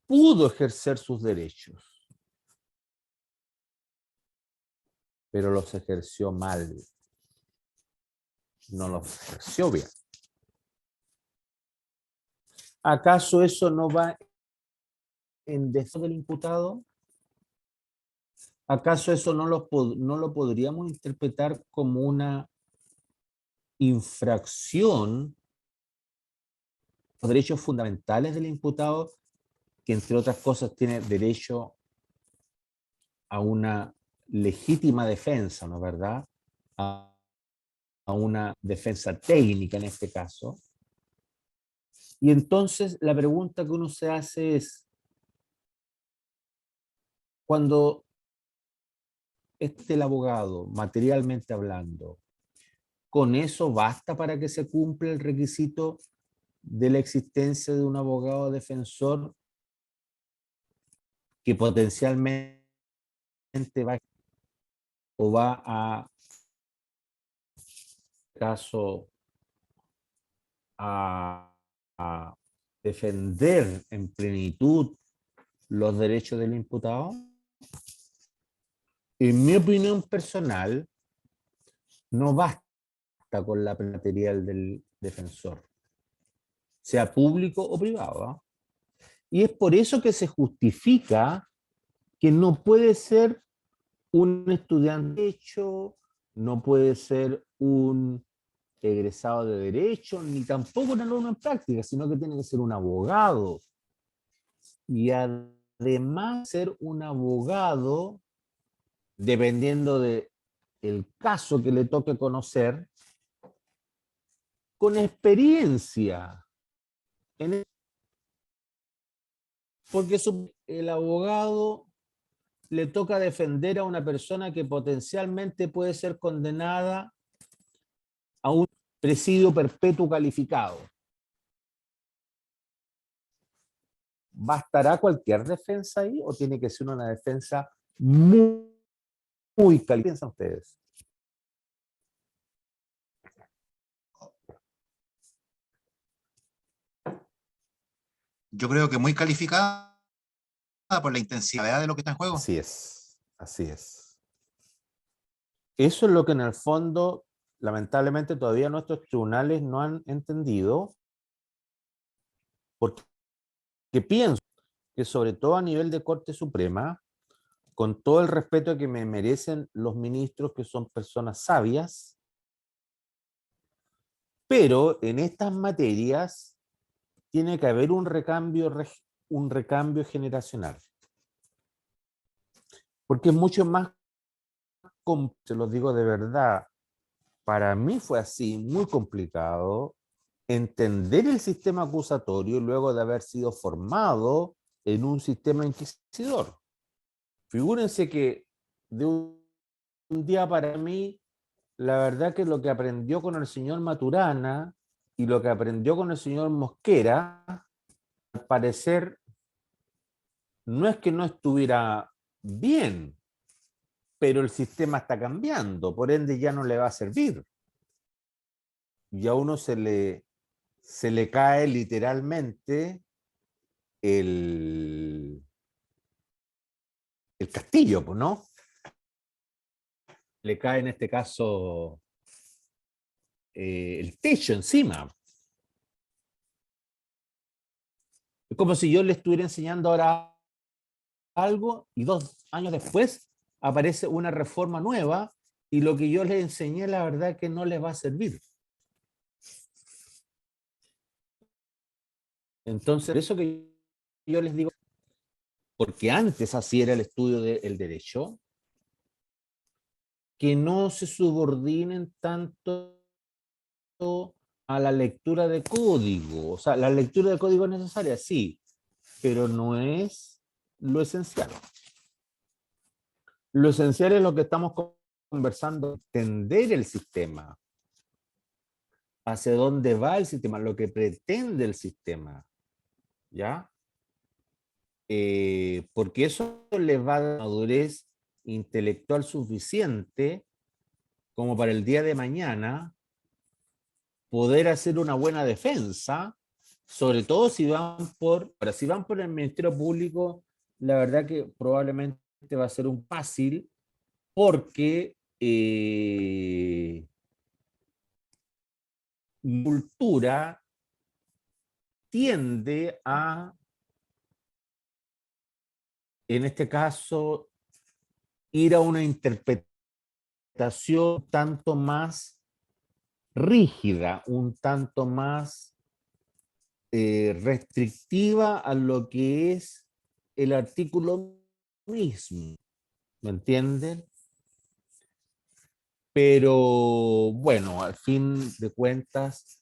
pudo ejercer sus derechos, pero los ejerció mal, no los ejerció bien. ¿Acaso eso no va en desfavor del imputado? ¿Acaso eso no lo podríamos interpretar como una infracción a los derechos fundamentales del imputado, que entre otras cosas tiene derecho a una legítima defensa, ¿no es verdad? A una defensa técnica en este caso. Y entonces la pregunta que uno se hace es, cuando el abogado, materialmente hablando, ¿con eso basta para que se cumpla el requisito de la existencia de un abogado defensor que potencialmente va a caso a defender en plenitud los derechos del imputado? En mi opinión personal, no basta con la material del defensor, sea público o privado, ¿eh? Y es por eso que se justifica que no puede ser un estudiante de derecho, no puede ser un egresado de derecho, ni tampoco un alumno en práctica, sino que tiene que ser un abogado. Y además ser un abogado, dependiendo de el caso que le toque conocer, con experiencia. Porque el abogado le toca defender a una persona que potencialmente puede ser condenada a un presidio perpetuo calificado. ¿Bastará cualquier defensa ahí o tiene que ser una defensa muy calificada? ¿Qué piensan ustedes? Yo creo que muy calificada por la intensidad de lo que está en juego. Así es, así es. Eso es lo que en el fondo, lamentablemente, todavía nuestros tribunales no han entendido, porque pienso que sobre todo a nivel de Corte Suprema, con todo el respeto que me merecen los ministros, que son personas sabias, Pero en estas materias tiene que haber un recambio generacional. Porque es mucho más, se los digo de verdad, para mí fue así, muy complicado entender el sistema acusatorio luego de haber sido formado en un sistema inquisidor. Figúrense que de un día para mí, la verdad que lo que aprendió con el señor Maturana y lo que aprendió con el señor Mosquera, al parecer, no es que no estuviera bien, pero el sistema está cambiando, por ende ya no le va a servir. Y a uno se le cae literalmente el castillo, pues, ¿no? Le cae en este caso el techo encima. Es como si yo le estuviera enseñando ahora algo y 2 años después aparece una reforma nueva y lo que yo les enseñé la verdad que no les va a servir. Entonces, por eso que yo les digo, porque antes así era el estudio del derecho, que no se subordinen tanto a la lectura de código. O sea, la lectura de código es necesaria, sí, pero no es lo esencial. Lo esencial es lo que estamos conversando, entender el sistema, hacia dónde va el sistema, lo que pretende el sistema, ¿ya? Porque eso les va a dar madurez intelectual suficiente como para el día de mañana poder hacer una buena defensa, sobre todo si si van por el Ministerio Público, la verdad que probablemente va a ser un fácil, porque cultura tiende a, en este caso, ir a una interpretación tanto más rígida, un tanto más restrictiva a lo que es el artículo mismo, ¿me entienden? Pero bueno, al fin de cuentas,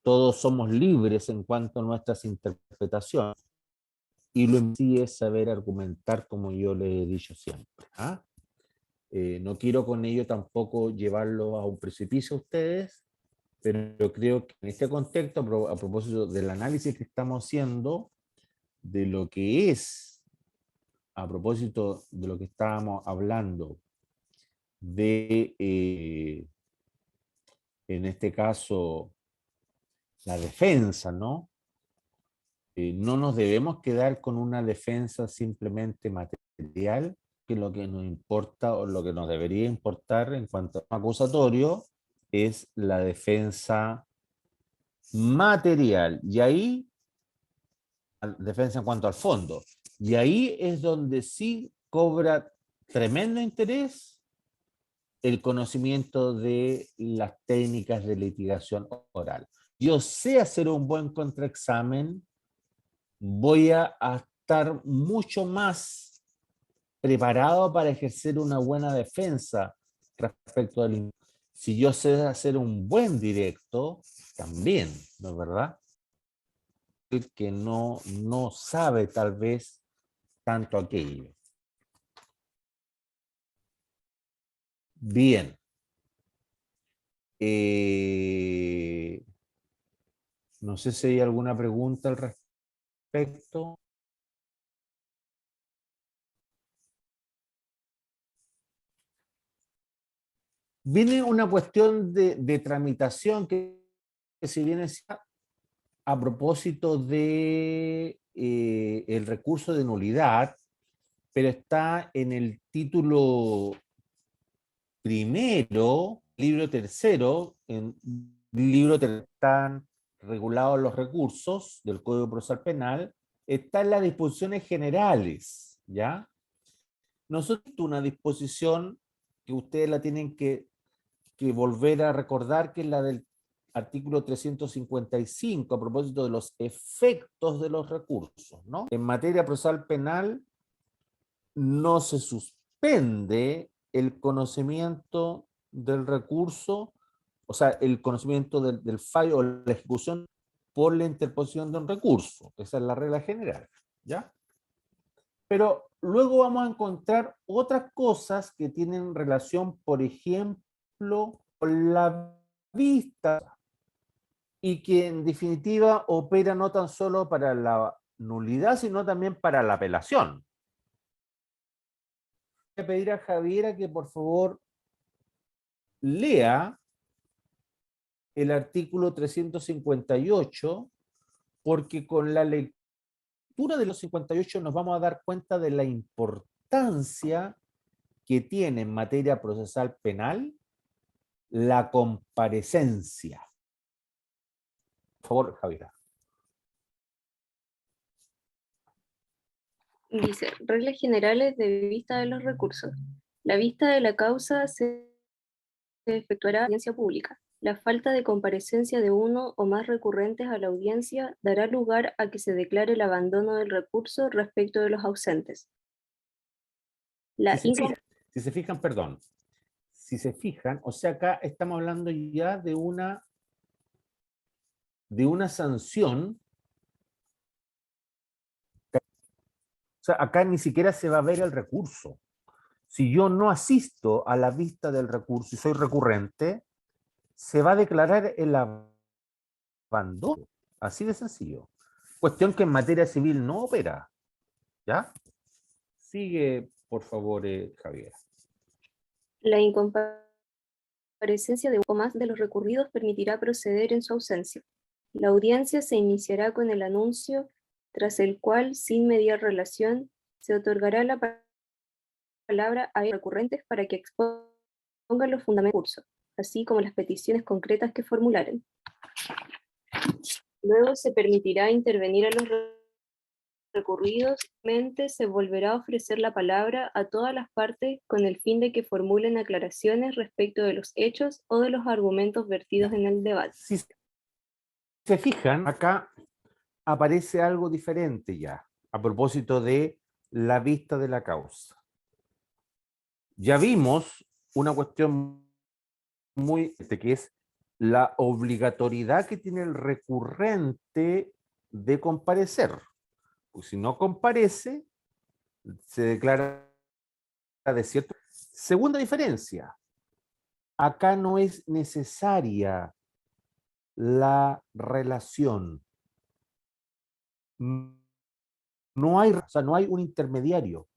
todos somos libres en cuanto a nuestras interpretaciones. Y lo en sí es saber argumentar, como yo le he dicho siempre. ¿Ah? No quiero con ello tampoco llevarlo a un precipicio a ustedes, pero creo que en este contexto, a propósito del análisis que estamos haciendo, de lo que es, a propósito de lo que estábamos hablando, de, en este caso, la defensa, ¿no? No nos debemos quedar con una defensa simplemente material, que lo que nos importa o lo que nos debería importar en cuanto a acusatorio es la defensa material. Y ahí, defensa en cuanto al fondo. Y ahí es donde sí cobra tremendo interés el conocimiento de las técnicas de litigación oral. Yo sé hacer un buen contraexamen, voy a estar mucho más preparado para ejercer una buena defensa respecto al... Si yo sé hacer un buen directo, también, ¿no es verdad? Que no sabe tal vez tanto aquello. Bien. No sé si hay alguna pregunta al respecto. Viene una cuestión de tramitación que si bien es a propósito de el recurso de nulidad, pero está en el título primero, libro tercero, en libro están regulados los recursos del Código Procesal Penal, está en las disposiciones generales, ¿ya? Nosotros una disposición que ustedes la tienen que volver a recordar, que es la del artículo 355, a propósito de los efectos de los recursos, ¿no? En materia procesal penal no se suspende el conocimiento del recurso, o sea, el conocimiento del fallo o la ejecución por la interposición de un recurso. Esa es la regla general, ¿ya? Pero luego vamos a encontrar otras cosas que tienen relación, por ejemplo, con la vista, y que en definitiva opera no tan solo para la nulidad, sino también para la apelación. Voy a pedir a Javiera que por favor lea el artículo 358, porque con la lectura de los 58 nos vamos a dar cuenta de la importancia que tiene en materia procesal penal la comparecencia. Por favor, Javiera. Dice, reglas generales de vista de los recursos. La vista de la causa se efectuará en audiencia pública. La falta de comparecencia de uno o más recurrentes a la audiencia dará lugar a que se declare el abandono del recurso respecto de los ausentes. Si se fijan, perdón, si se fijan, o sea, acá estamos hablando ya de una sanción. O sea, acá ni siquiera se va a ver el recurso. Si yo no asisto a la vista del recurso y soy recurrente, se va a declarar el abandono. Así de sencillo. Cuestión que en materia civil no opera. ¿Ya? Sigue, por favor, Javier. La incomparecencia de uno o más de los recurridos permitirá proceder en su ausencia. La audiencia se iniciará con el anuncio, tras el cual, sin mediar relación, se otorgará la palabra a los recurrentes para que expongan los fundamentos del curso, así como las peticiones concretas que formularen. Luego se permitirá intervenir a los recurridos, se volverá a ofrecer la palabra a todas las partes con el fin de que formulen aclaraciones respecto de los hechos o de los argumentos vertidos en el debate. Si se fijan, acá aparece algo diferente ya, a propósito de la vista de la causa. Ya vimos una cuestión muy que es la obligatoriedad que tiene el recurrente de comparecer. Pues si no comparece, se declara desierto. Segunda diferencia, acá no es necesaria la relación. No hay, o sea, no hay un intermediario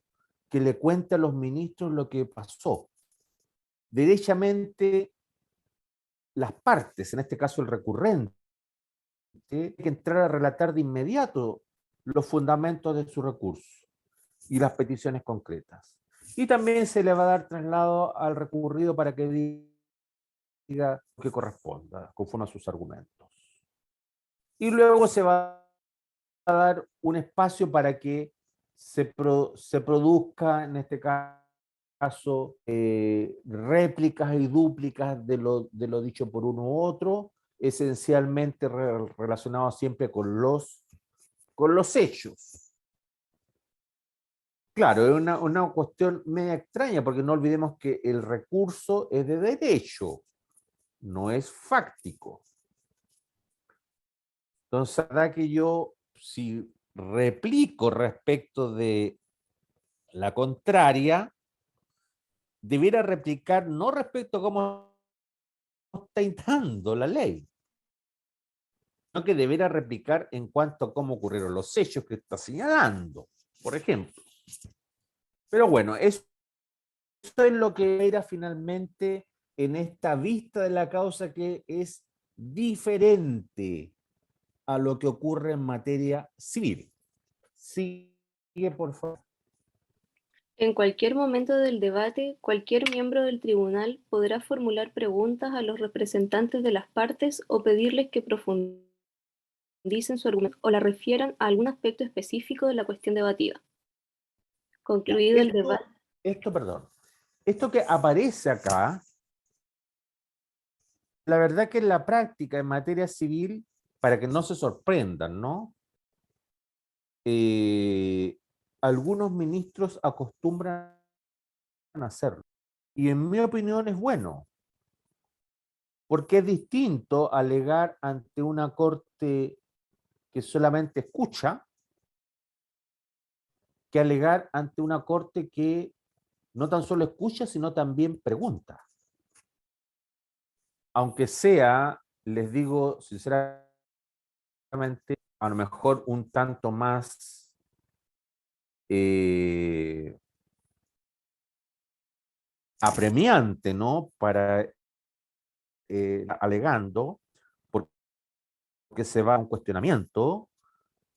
que le cuente a los ministros lo que pasó. Derechamente, las partes, en este caso el recurrente, tiene que entrar a relatar de inmediato los fundamentos de su recurso y las peticiones concretas. Y también se le va a dar traslado al recurrido para que diga lo que corresponda, conforme a sus argumentos. Y luego se va a dar un espacio para que se produzca, en este caso, réplicas y dúplicas de lo dicho por uno u otro, esencialmente relacionado siempre con los hechos. Claro, es una cuestión media extraña, porque no olvidemos que el recurso es de derecho, no es fáctico. Entonces, la verdad que yo, si replico respecto de la contraria, debiera replicar no respecto a cómo está dictando la ley, sino que debiera replicar en cuanto a cómo ocurrieron los hechos que está señalando, por ejemplo. Pero bueno, eso es lo que era finalmente en esta vista de la causa, que es diferente a lo que ocurre en materia civil. Sigue, por favor. En cualquier momento del debate, cualquier miembro del tribunal podrá formular preguntas a los representantes de las partes o pedirles que profundicen su argumento o la refieran a algún aspecto específico de la cuestión debatida. Concluido el debate. Esto que aparece acá la verdad que en la práctica, en materia civil, para que no se sorprendan, ¿no? Algunos ministros acostumbran a hacerlo. Y en mi opinión es bueno, porque es distinto alegar ante una corte que solamente escucha que alegar ante una corte que no tan solo escucha, sino también pregunta. Aunque sea, les digo sinceramente, a lo mejor un tanto más apremiante, ¿no? Para alegando, porque se va a un cuestionamiento,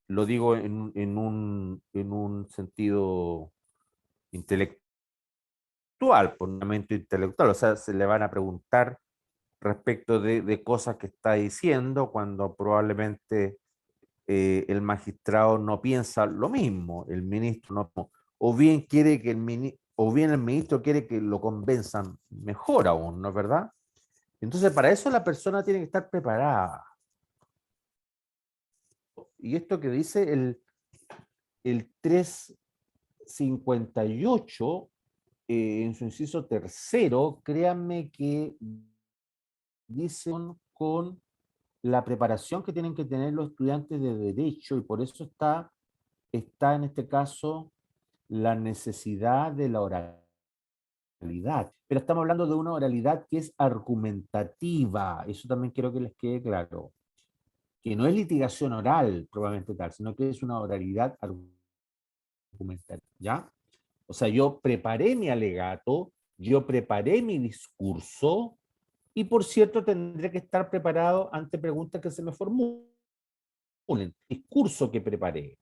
lo digo en un sentido intelectual, puramente intelectual, o sea, se le van a preguntar respecto de cosas que está diciendo cuando probablemente el magistrado no piensa lo mismo, el ministro no, o bien quiere que o bien el ministro quiere que lo convenzan mejor aún, ¿no es verdad? Entonces, para eso la persona tiene que estar preparada. Y esto que dice el 358, en su inciso tercero, créanme que dicen con la preparación que tienen que tener los estudiantes de derecho y por eso está en este caso la necesidad de la oralidad. Pero estamos hablando de una oralidad que es argumentativa, eso también quiero que les quede claro, que no es litigación oral probablemente tal, sino que es una oralidad argumentativa, ¿ya? O sea, yo preparé mi alegato, yo preparé mi discurso y por cierto tendré que estar preparado ante preguntas que se me formulen. Discurso que preparé.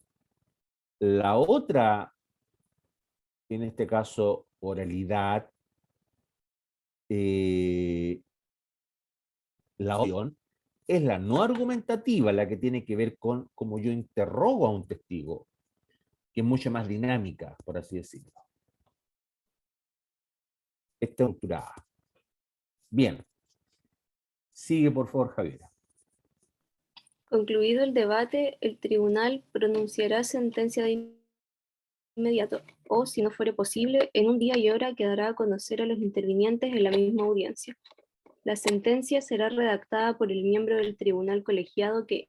La otra, en este caso, oralidad, la opción, es la no argumentativa, la que tiene que ver con cómo yo interrogo a un testigo, que es mucho más dinámica, por así decirlo. Estructurada. Bien. Sigue, por favor, Javier. Concluido el debate, el tribunal pronunciará sentencia de inmediato, o, si no fuere posible, en un día y hora quedará a conocer a los intervinientes en la misma audiencia. La sentencia será redactada por el miembro del tribunal colegiado que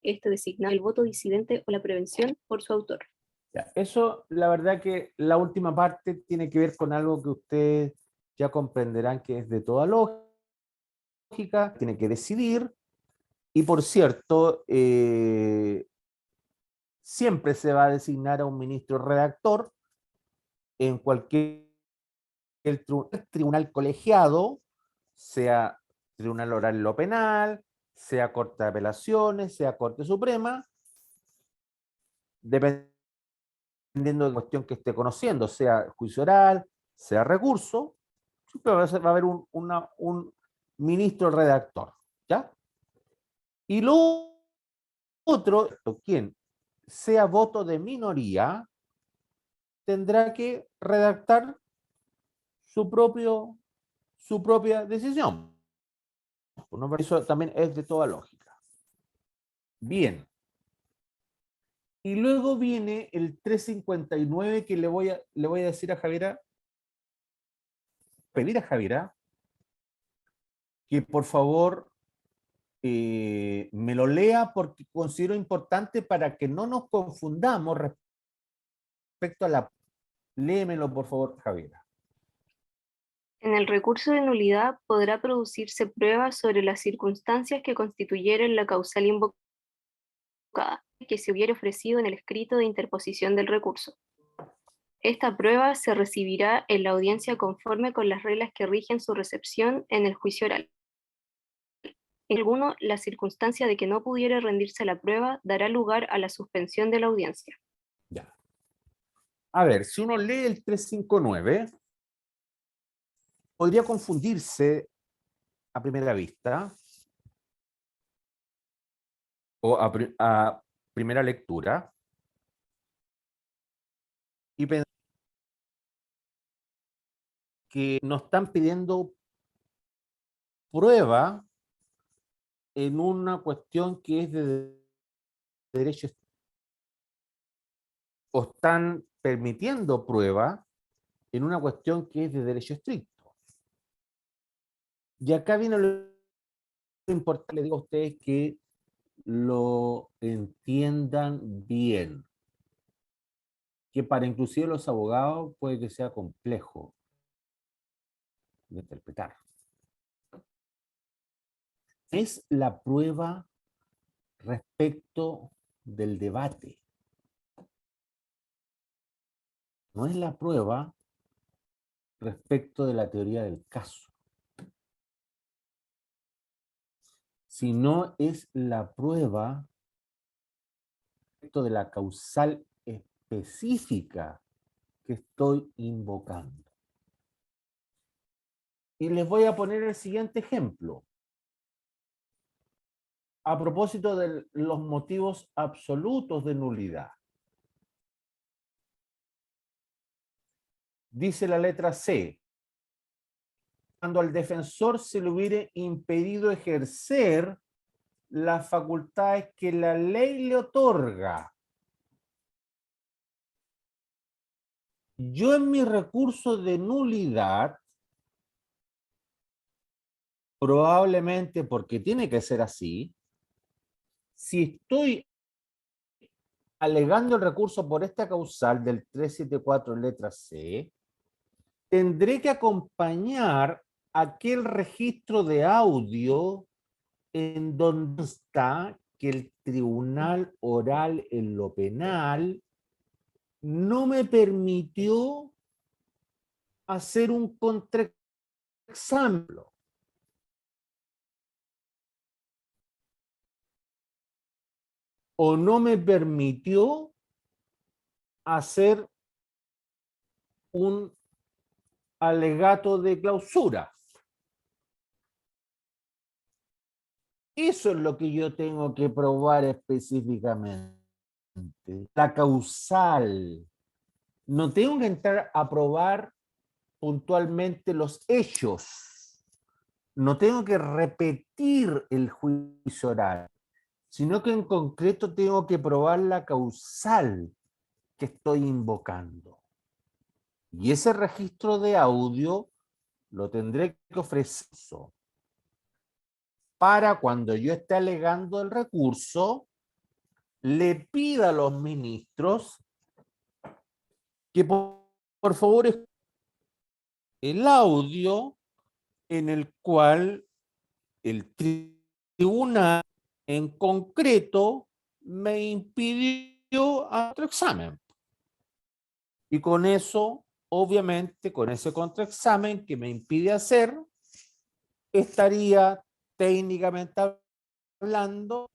éste designa el voto disidente o la prevención por su autor. Ya, eso, la verdad que la última parte tiene que ver con algo que ustedes ya comprenderán que es de toda lógica, tiene que decidir, y por cierto, siempre se va a designar a un ministro redactor en cualquier tribunal colegiado, sea tribunal oral en lo penal, sea Corte de Apelaciones, sea Corte Suprema, dependiendo de la cuestión que esté conociendo, sea juicio oral, sea recurso, siempre va a haber un ministro redactor, ¿ya? Y lo otro, quien sea voto de minoría, tendrá que redactar su propia decisión. Eso también es de toda lógica. Bien. Y luego viene el 359 que le voy a decir a Javiera, pedir a Javiera que por favor me lo lea porque considero importante para que no nos confundamos respecto a la... Léemelo por favor, Javiera. En el recurso de nulidad podrá producirse pruebas sobre las circunstancias que constituyeron la causal invocada, que se hubiera ofrecido en el escrito de interposición del recurso. Esta prueba se recibirá en la audiencia conforme con las reglas que rigen su recepción en el juicio oral. En alguno, la circunstancia de que no pudiera rendirse la prueba dará lugar a la suspensión de la audiencia. Ya. A ver, si uno lee el 359, podría confundirse a primera vista o a primera lectura y pensar que nos están pidiendo prueba en una cuestión que es de derecho, o están permitiendo prueba en una cuestión que es de derecho estricto. Y acá viene lo importante, le digo a ustedes que lo entiendan bien, que para inclusive los abogados puede que sea complejo de interpretar. Es la prueba respecto del debate. No es la prueba respecto de la teoría del caso, sino es la prueba respecto de la causal específica que estoy invocando. Y les voy a poner el siguiente ejemplo. A propósito de los motivos absolutos de nulidad. Dice la letra C. Cuando al defensor se le hubiere impedido ejercer las facultades que la ley le otorga. Yo en mi recurso de nulidad, probablemente porque tiene que ser así, si estoy alegando el recurso por esta causal del 374 letra C, tendré que acompañar aquel registro de audio en donde está que el tribunal oral en lo penal no me permitió hacer un contraexamen. O no me permitió hacer un alegato de clausura. Eso es lo que yo tengo que probar específicamente. La causal. No tengo que entrar a probar puntualmente los hechos. No tengo que repetir el juicio oral, sino que en concreto tengo que probar la causal que estoy invocando. Y ese registro de audio lo tendré que ofrecer para cuando yo esté alegando el recurso, le pida a los ministros que por favor el audio en el cual el tribunal en concreto me impidió otro examen. Y con eso, obviamente, con ese contraexamen que me impide hacer, estaría técnicamente hablando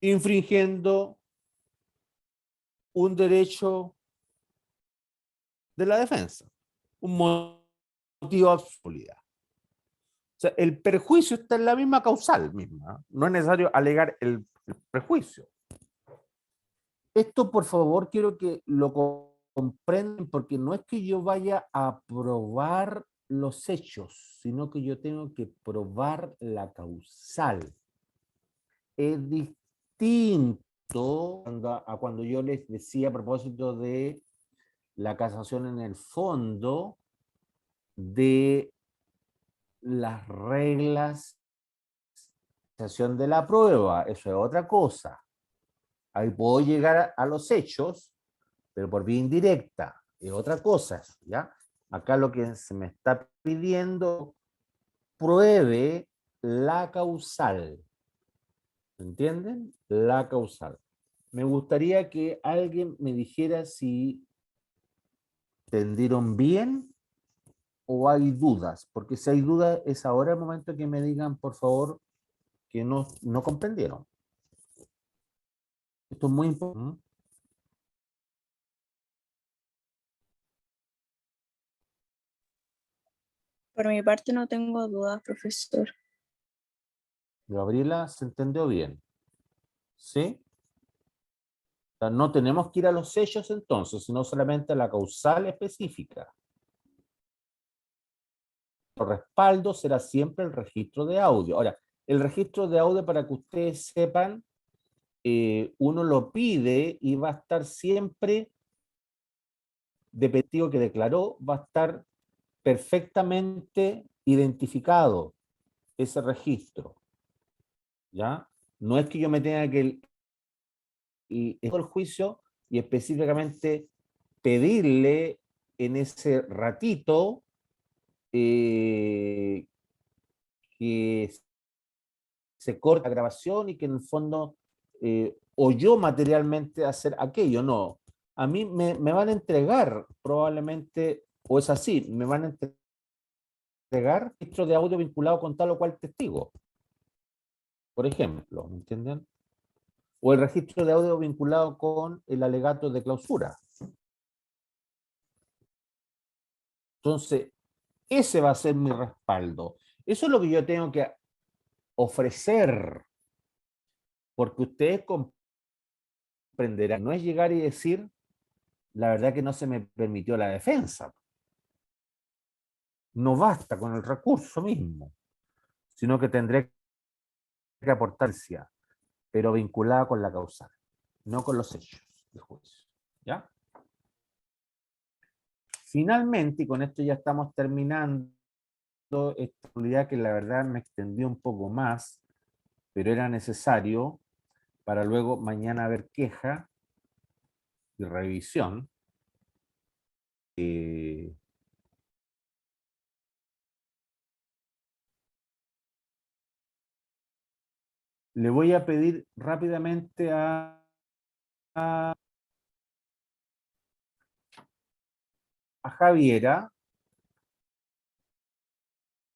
infringiendo un derecho de la defensa, un motivo de absolutidad. O sea, el perjuicio está en la misma causal misma, ¿eh? No es necesario alegar el perjuicio. Esto, por favor, quiero que lo comprendan, porque no es que yo vaya a probar los hechos, sino que yo tengo que probar la causal. Es distinto a cuando yo les decía a propósito de la casación en el fondo de las reglas de casación de la prueba. Eso es otra cosa. Ahí puedo llegar a los hechos, pero por vía indirecta, es otra cosa, ¿ya? Acá lo que se me está pidiendo, pruebe la causal. ¿Entienden? La causal. Me gustaría que alguien me dijera si entendieron bien o hay dudas, porque si hay dudas es ahora el momento que me digan, por favor, que no comprendieron. Esto es muy importante. Por mi parte no tengo dudas, profesor. Gabriela, ¿se entendió bien? ¿Sí? O sea, no tenemos que ir a los hechos entonces, sino solamente a la causal específica. respaldo será siempre el registro de audio. Ahora, el registro de audio, para que ustedes sepan, uno lo pide y va a estar siempre, dependiendo que declaró, va a estar perfectamente identificado ese registro, ¿ya? No es que yo me tenga que todo el juicio y específicamente pedirle en ese ratito que se corte la grabación y que en el fondo, o yo materialmente hacer aquello, no. A mí me van a entregar probablemente, o es así, me van a entregar registro de audio vinculado con tal o cual testigo, por ejemplo, ¿me entienden? O el registro de audio vinculado con el alegato de clausura. Entonces, ese va a ser mi respaldo. Eso es lo que yo tengo que ofrecer, porque ustedes comprenderán. No es llegar y decir, la verdad que no se me permitió la defensa. No basta con el recurso mismo, sino que tendré que aportarcia, pero vinculada con la causal, no con los hechos del juicio. ¿Ya? Finalmente, y con esto ya estamos terminando esta unidad que la verdad me extendió un poco más, pero era necesario para luego mañana ver queja y revisión. Le voy a pedir rápidamente a Javiera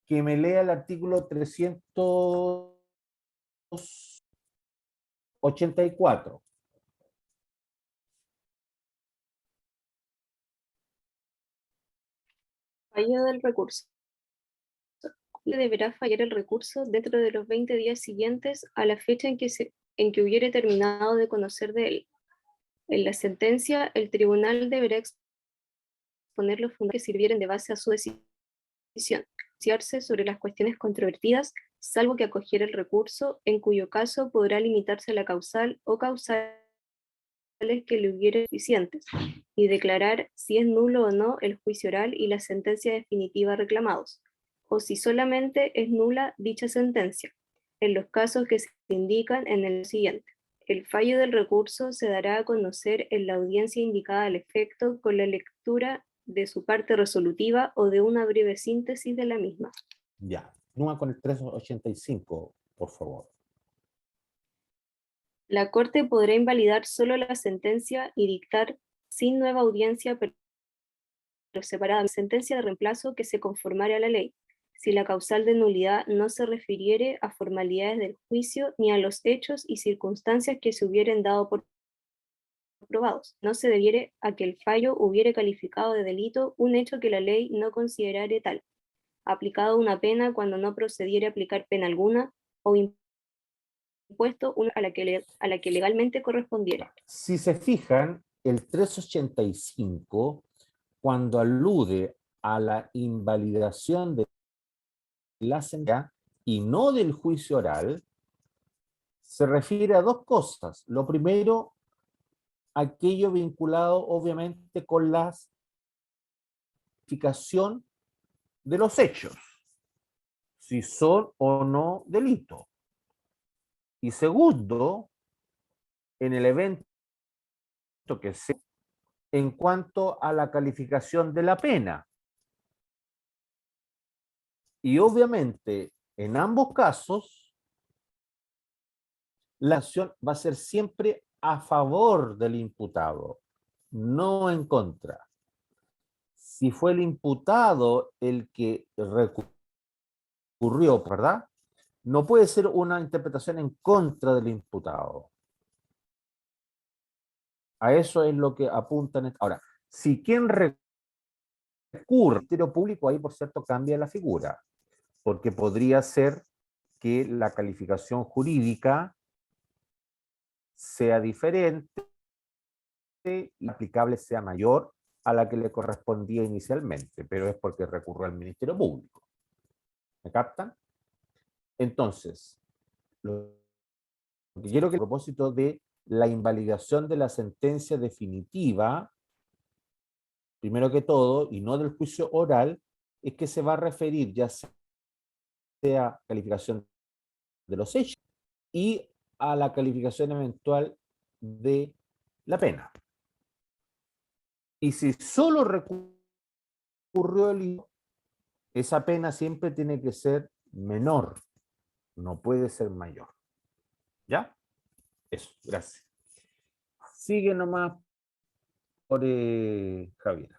que me lea el artículo 384. Fallo del recurso. Deberá fallar el recurso dentro de los 20 días siguientes a la fecha en que hubiere terminado de conocer de él. En la sentencia, el tribunal deberá exponer los fundamentos que sirvieren de base a su decisión, pronunciarse sobre las cuestiones controvertidas, salvo que acogiera el recurso, en cuyo caso podrá limitarse a la causal o causales que le hubieren suficientes, y declarar si es nulo o no el juicio oral y la sentencia definitiva reclamados, o si solamente es nula dicha sentencia, en los casos que se indican en el siguiente. El fallo del recurso se dará a conocer en la audiencia indicada al efecto con la lectura de su parte resolutiva o de una breve síntesis de la misma. Ya, no con el 385, por favor. La Corte podrá invalidar solo la sentencia y dictar sin nueva audiencia, pero separada, sentencia de reemplazo que se conformare a la ley, si la causal de nulidad no se refiriere a formalidades del juicio ni a los hechos y circunstancias que se hubieren dado por probados. No se debiere a que el fallo hubiere calificado de delito un hecho que la ley no considerare tal, aplicado una pena cuando no procediere a aplicar pena alguna, o impuesto una a la que legalmente correspondiera. Si se fijan, el 385, cuando alude a la invalidación de la sentencia y no del juicio oral, se refiere a dos cosas. Lo primero, aquello vinculado obviamente con la verificación de los hechos, si son o no delitos. Y segundo, en el evento que se en cuanto a la calificación de la pena. Y obviamente, en ambos casos, la acción va a ser siempre a favor del imputado, no en contra. Si fue el imputado el que recurrió, ¿verdad? No puede ser una interpretación en contra del imputado. A eso es lo que apuntan. Ahora, si quien recurre al Ministerio Público, ahí por cierto cambia la figura, porque podría ser que la calificación jurídica sea diferente y aplicable sea mayor a la que le correspondía inicialmente, pero es porque recurrió al Ministerio Público. ¿Me captan? Entonces, lo que quiero que a propósito de la invalidación de la sentencia definitiva, primero que todo, y no del juicio oral, es que se va a referir ya sea calificación de los hechos y a la calificación eventual de la pena. Y si solo recurrió el hijo, esa pena siempre tiene que ser menor, no puede ser mayor. ¿Ya? Eso, gracias. Sigue nomás por Javier.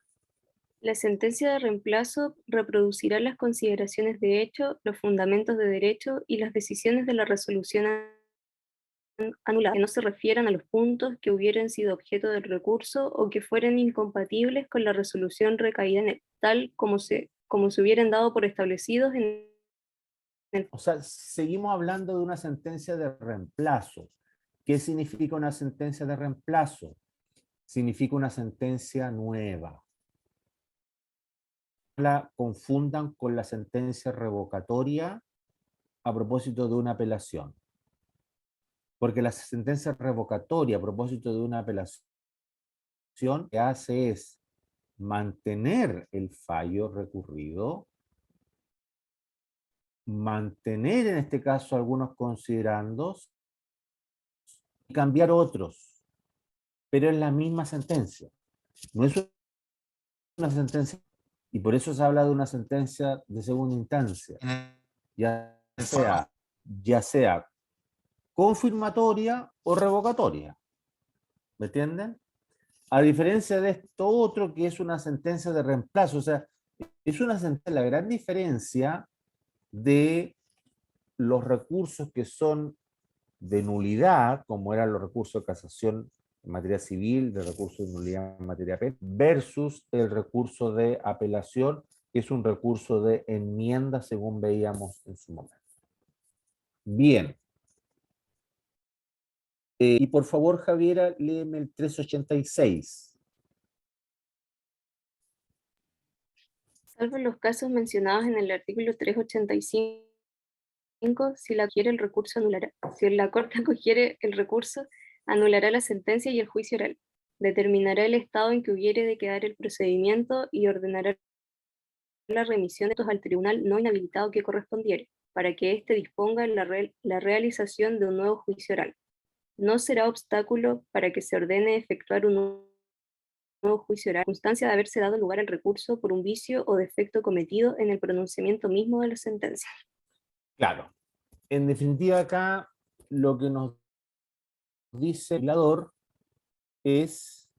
La sentencia de reemplazo reproducirá las consideraciones de hecho, los fundamentos de derecho y las decisiones de la resolución anulada, que no se refieran a los puntos que hubieran sido objeto del recurso o que fueran incompatibles con la resolución recaída en él, tal como se hubieran dado por establecidos en el... O sea, seguimos hablando de una sentencia de reemplazo. ¿Qué significa una sentencia de reemplazo? Significa una sentencia nueva. La confundan con la sentencia revocatoria a propósito de una apelación. Porque la sentencia revocatoria a propósito de una apelación lo que hace es mantener el fallo recurrido, mantener en este caso algunos considerandos y cambiar otros, pero es la misma sentencia. No es una sentencia, y por eso se habla de una sentencia de segunda instancia, ya sea confirmatoria o revocatoria. ¿Me entienden? A diferencia de esto otro que es una sentencia de reemplazo, o sea, es una sentencia, la gran diferencia de los recursos que son de nulidad, como eran los recursos de casación en materia civil, de recursos de nulidad en materia penal, versus el recurso de apelación, que es un recurso de enmienda, según veíamos en su momento. Bien. Y por favor, Javiera, léeme el 386. Salvo en los casos mencionados en el artículo 385, si la quiere el recurso anulará. Si la Corte acogiere el recurso, anulará la sentencia y el juicio oral. Determinará el estado en que hubiere de quedar el procedimiento y ordenará la remisión de estos al tribunal no inhabilitado que correspondiere, para que éste disponga en la realización de un nuevo juicio oral. No será obstáculo para que se ordene efectuar un nuevo juicio oral, circunstancia de haberse dado lugar al recurso por un vicio o defecto cometido en el pronunciamiento mismo de la sentencia. Claro. En definitiva, acá lo que nos dice el legislador es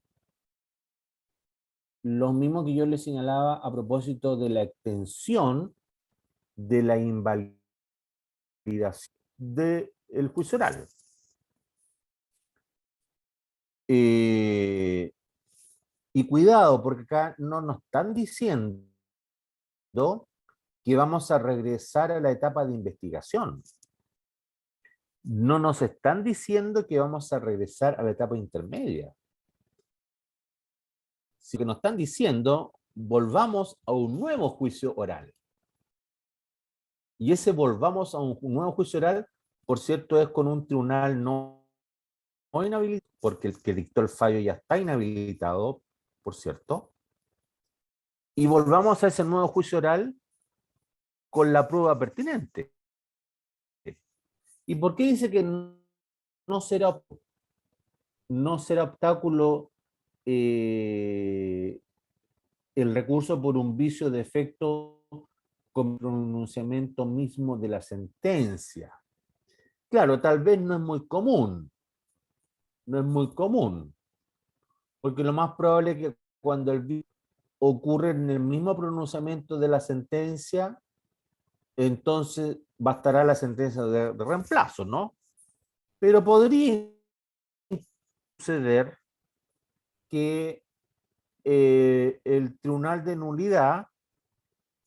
lo mismo que yo le señalaba a propósito de la extensión de la invalidación del juicio oral. Y cuidado, porque acá no nos están diciendo que vamos a regresar a la etapa de investigación. No nos están diciendo que vamos a regresar a la etapa intermedia. Si que nos están diciendo, volvamos a un nuevo juicio oral. Y ese volvamos a un nuevo juicio oral, por cierto, es con un tribunal no inhabilitado, porque el que dictó el fallo ya está inhabilitado, por cierto. Y volvamos a ese nuevo juicio oral con la prueba pertinente. ¿Y por qué dice que no será obstáculo el recurso por un vicio de efecto con pronunciamiento mismo de la sentencia? Claro, tal vez no es muy común, porque lo más probable es que cuando el vicio ocurre en el mismo pronunciamiento de la sentencia, entonces bastará la sentencia de reemplazo, ¿no? Pero podría suceder que el tribunal de nulidad,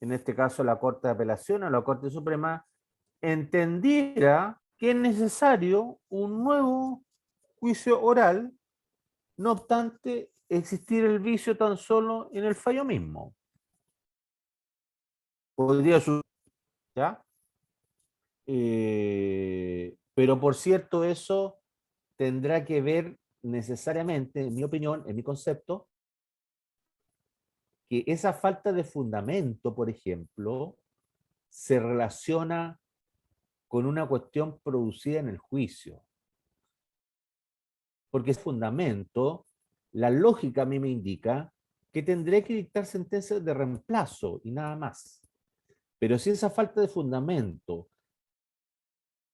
en este caso la Corte de Apelación o la Corte Suprema, entendiera que es necesario un nuevo juicio oral, no obstante existir el vicio tan solo en el fallo mismo. Podría suceder. ¿Ya? Pero por cierto, eso tendrá que ver necesariamente, en mi opinión, en mi concepto, que esa falta de fundamento, por ejemplo, se relaciona con una cuestión producida en el juicio. Porque ese fundamento, la lógica a mí me indica que tendré que dictar sentencias de reemplazo y nada más. Pero si esa falta de fundamento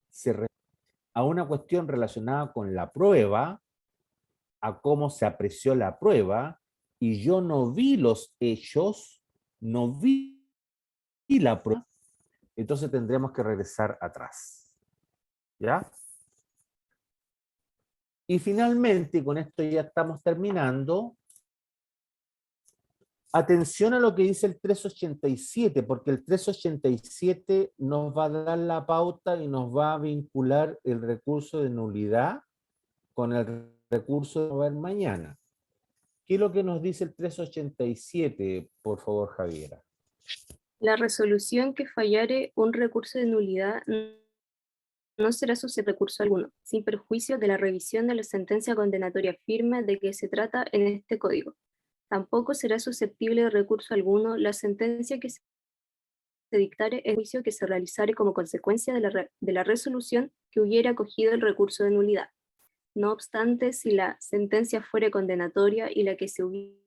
se refiere a una cuestión relacionada con la prueba, a cómo se apreció la prueba, y yo no vi los hechos, no vi la prueba, entonces tendremos que regresar atrás. ¿Ya? Y finalmente, con esto ya estamos terminando, atención a lo que dice el 387, porque el 387 nos va a dar la pauta y nos va a vincular el recurso de nulidad con el recurso de mover mañana. ¿Qué es lo que nos dice el 387, por favor, Javiera? La resolución que fallare un recurso de nulidad no será susceptible de recurso alguno, sin perjuicio de la revisión de la sentencia condenatoria firme de que se trata en este código. Tampoco será susceptible de recurso alguno la sentencia que se dictare en juicio que se realizare como consecuencia de la resolución que hubiera acogido el recurso de nulidad. No obstante, si la sentencia fuere condenatoria y la que se hubiera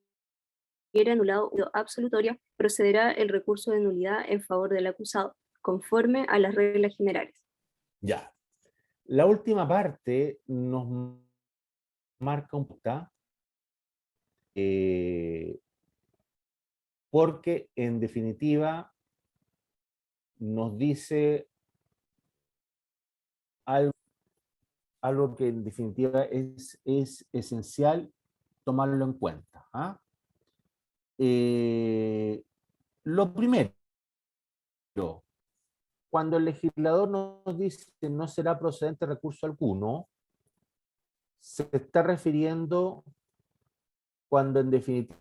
anulado absolutoria, procederá el recurso de nulidad en favor del acusado, conforme a las reglas generales. Ya. La última parte nos marca un poco, porque en definitiva nos dice algo que en definitiva es esencial tomarlo en cuenta. ¿Ah? Lo primero, cuando el legislador nos dice que no será procedente recurso alguno, se está refiriendo cuando en definitiva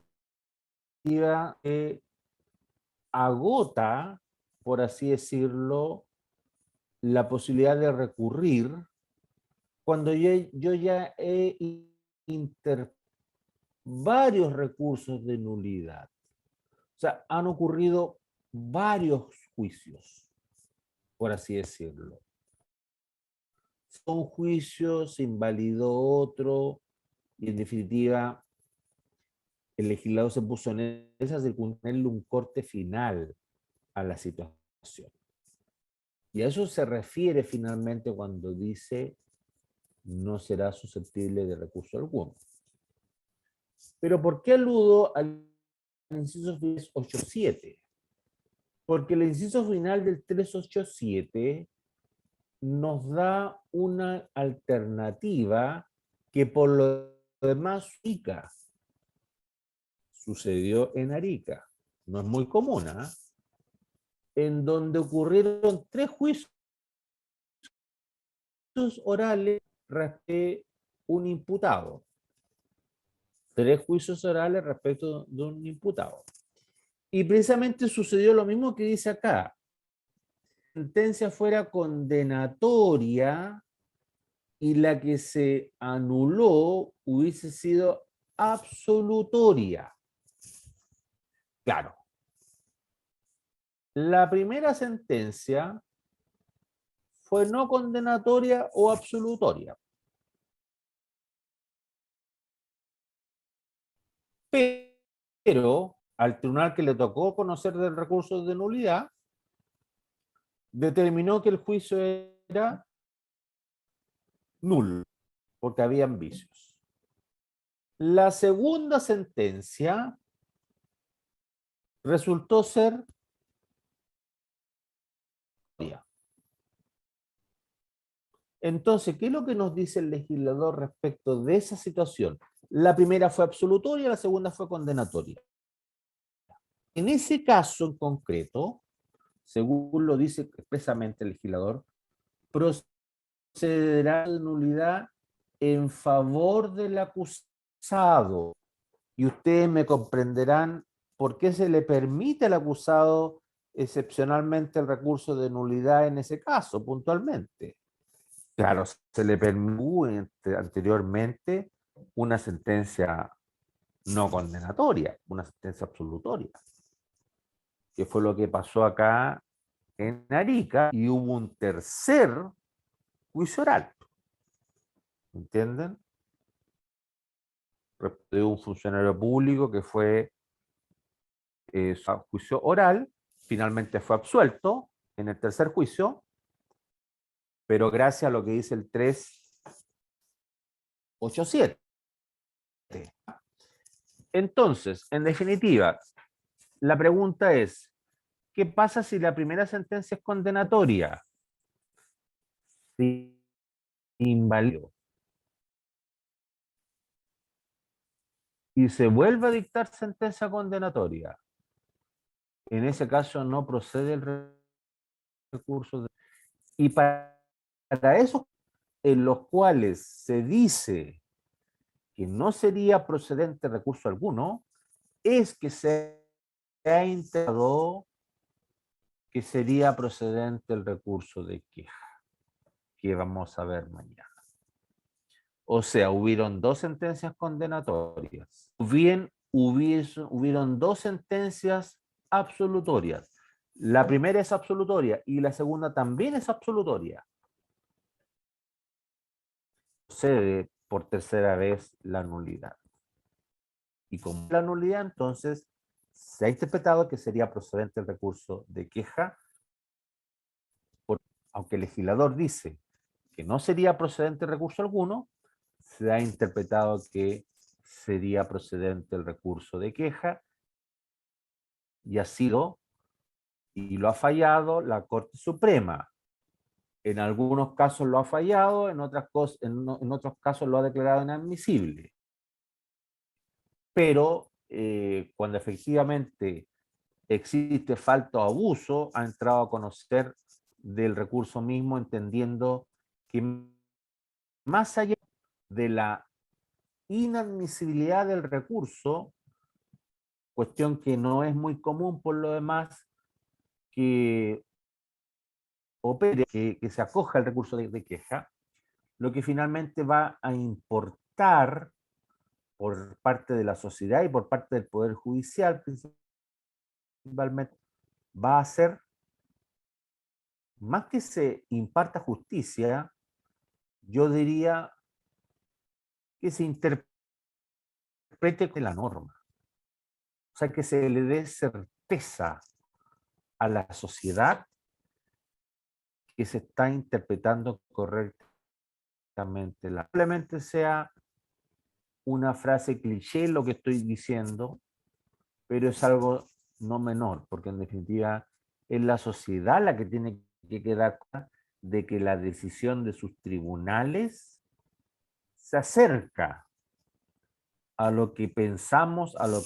agota, por así decirlo, la posibilidad de recurrir cuando yo ya he varios recursos de nulidad. O sea, han ocurrido varios juicios, por así decirlo. Un juicio, se invalidó otro, y en definitiva, el legislador se puso en esa circunstancia un corte final a la situación. Y a eso se refiere finalmente cuando dice no será susceptible de recurso alguno. Pero ¿por qué aludo al inciso 387? Porque el inciso final del 387 nos da una alternativa que por lo demás sucedió en Arica. No es muy común, ¿eh? En donde ocurrieron 3 juicios orales respecto a un imputado. 3 juicios orales respecto de un imputado. Y precisamente sucedió lo mismo que dice acá. La sentencia fuera condenatoria y la que se anuló hubiese sido absolutoria. Claro. La primera sentencia fue no condenatoria o absolutoria. Pero al tribunal que le tocó conocer del recurso de nulidad, determinó que el juicio era nulo, porque habían vicios. La segunda sentencia resultó ser entonces, ¿qué es lo que nos dice el legislador respecto de esa situación? La primera fue absolutoria, la segunda fue condenatoria. En ese caso en concreto, según lo dice expresamente el legislador, procederá de nulidad en favor del acusado. Y ustedes me comprenderán por qué se le permite al acusado excepcionalmente el recurso de nulidad en ese caso, puntualmente. Claro, se le permitió anteriormente una sentencia no condenatoria, una sentencia absolutoria, que fue lo que pasó acá en Arica, y hubo un tercer juicio oral, ¿entienden? De un funcionario público que fue a juicio oral, finalmente fue absuelto en el tercer juicio, pero gracias a lo que dice el 387. Entonces, en definitiva, la pregunta es, ¿qué pasa si la primera sentencia es condenatoria? Si inválido. Y se vuelve a dictar sentencia condenatoria. En ese caso no procede el recurso. Y para esos en los cuales se dice que no sería procedente recurso alguno, es que se ha integrado que sería procedente el recurso de queja, que vamos a ver mañana. O sea, hubieron dos sentencias condenatorias. Bien, hubieron dos sentencias absolutorias. La primera es absolutoria y la segunda también es absolutoria. Procede por tercera vez la nulidad. Y como la nulidad, entonces, se ha interpretado que sería procedente el recurso de queja, aunque el legislador dice que no sería procedente recurso alguno, se ha interpretado que sería procedente el recurso de queja, y ha sido, y lo ha fallado la Corte Suprema. En algunos casos lo ha fallado, en otros casos lo ha declarado inadmisible. Pero cuando efectivamente existe falta o abuso, ha entrado a conocer del recurso mismo, entendiendo que más allá de la inadmisibilidad del recurso, cuestión que no es muy común por lo demás, que opere, que se acoja al recurso de queja, lo que finalmente va a importar por parte de la sociedad y por parte del Poder Judicial principalmente, va a ser, más que se imparta justicia, yo diría que se interprete la norma. O sea, que se le dé certeza a la sociedad que se está interpretando correctamente. Probablemente sea una frase cliché lo que estoy diciendo, pero es algo no menor, porque en definitiva es la sociedad la que tiene que quedar cuenta de que la decisión de sus tribunales se acerca a lo que pensamos, a lo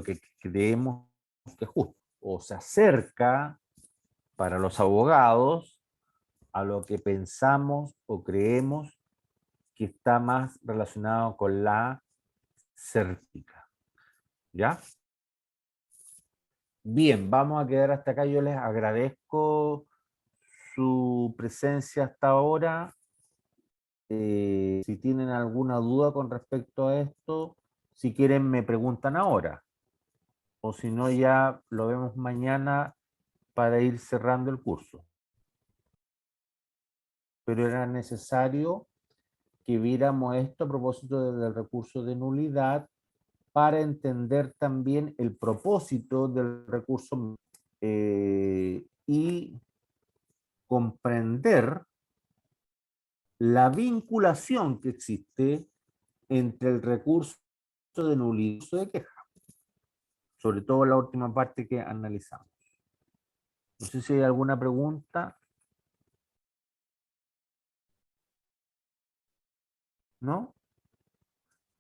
que creemos que es justo, o se acerca para los abogados a lo que pensamos o creemos que está más relacionado con la certeza. ¿Ya? Bien, vamos a quedar hasta acá. Yo les agradezco su presencia hasta ahora. Si tienen alguna duda con respecto a esto, si quieren me preguntan ahora. O si no, ya lo vemos mañana para ir cerrando el curso. Pero era necesario que viéramos esto a propósito del recurso de nulidad para entender también el propósito del recurso y comprender la vinculación que existe entre el recurso de nulidad y el recurso de queja, sobre todo la última parte que analizamos. No sé si hay alguna pregunta. ¿No?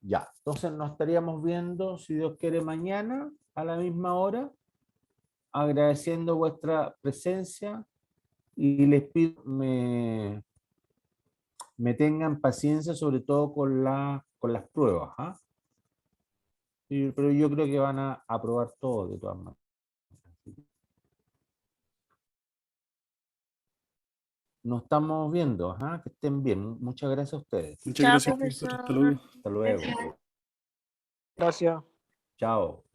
Ya, entonces nos estaríamos viendo, si Dios quiere, mañana a la misma hora, agradeciendo vuestra presencia y les pido me tengan paciencia, sobre todo con las pruebas. ¿Ah? Pero yo creo que van a aprobar todo de todas maneras. Nos estamos viendo. Ajá, que estén bien. Muchas gracias a ustedes. Muchas Chao, gracias, profesor. Hasta luego. Hasta luego. Gracias. Chao.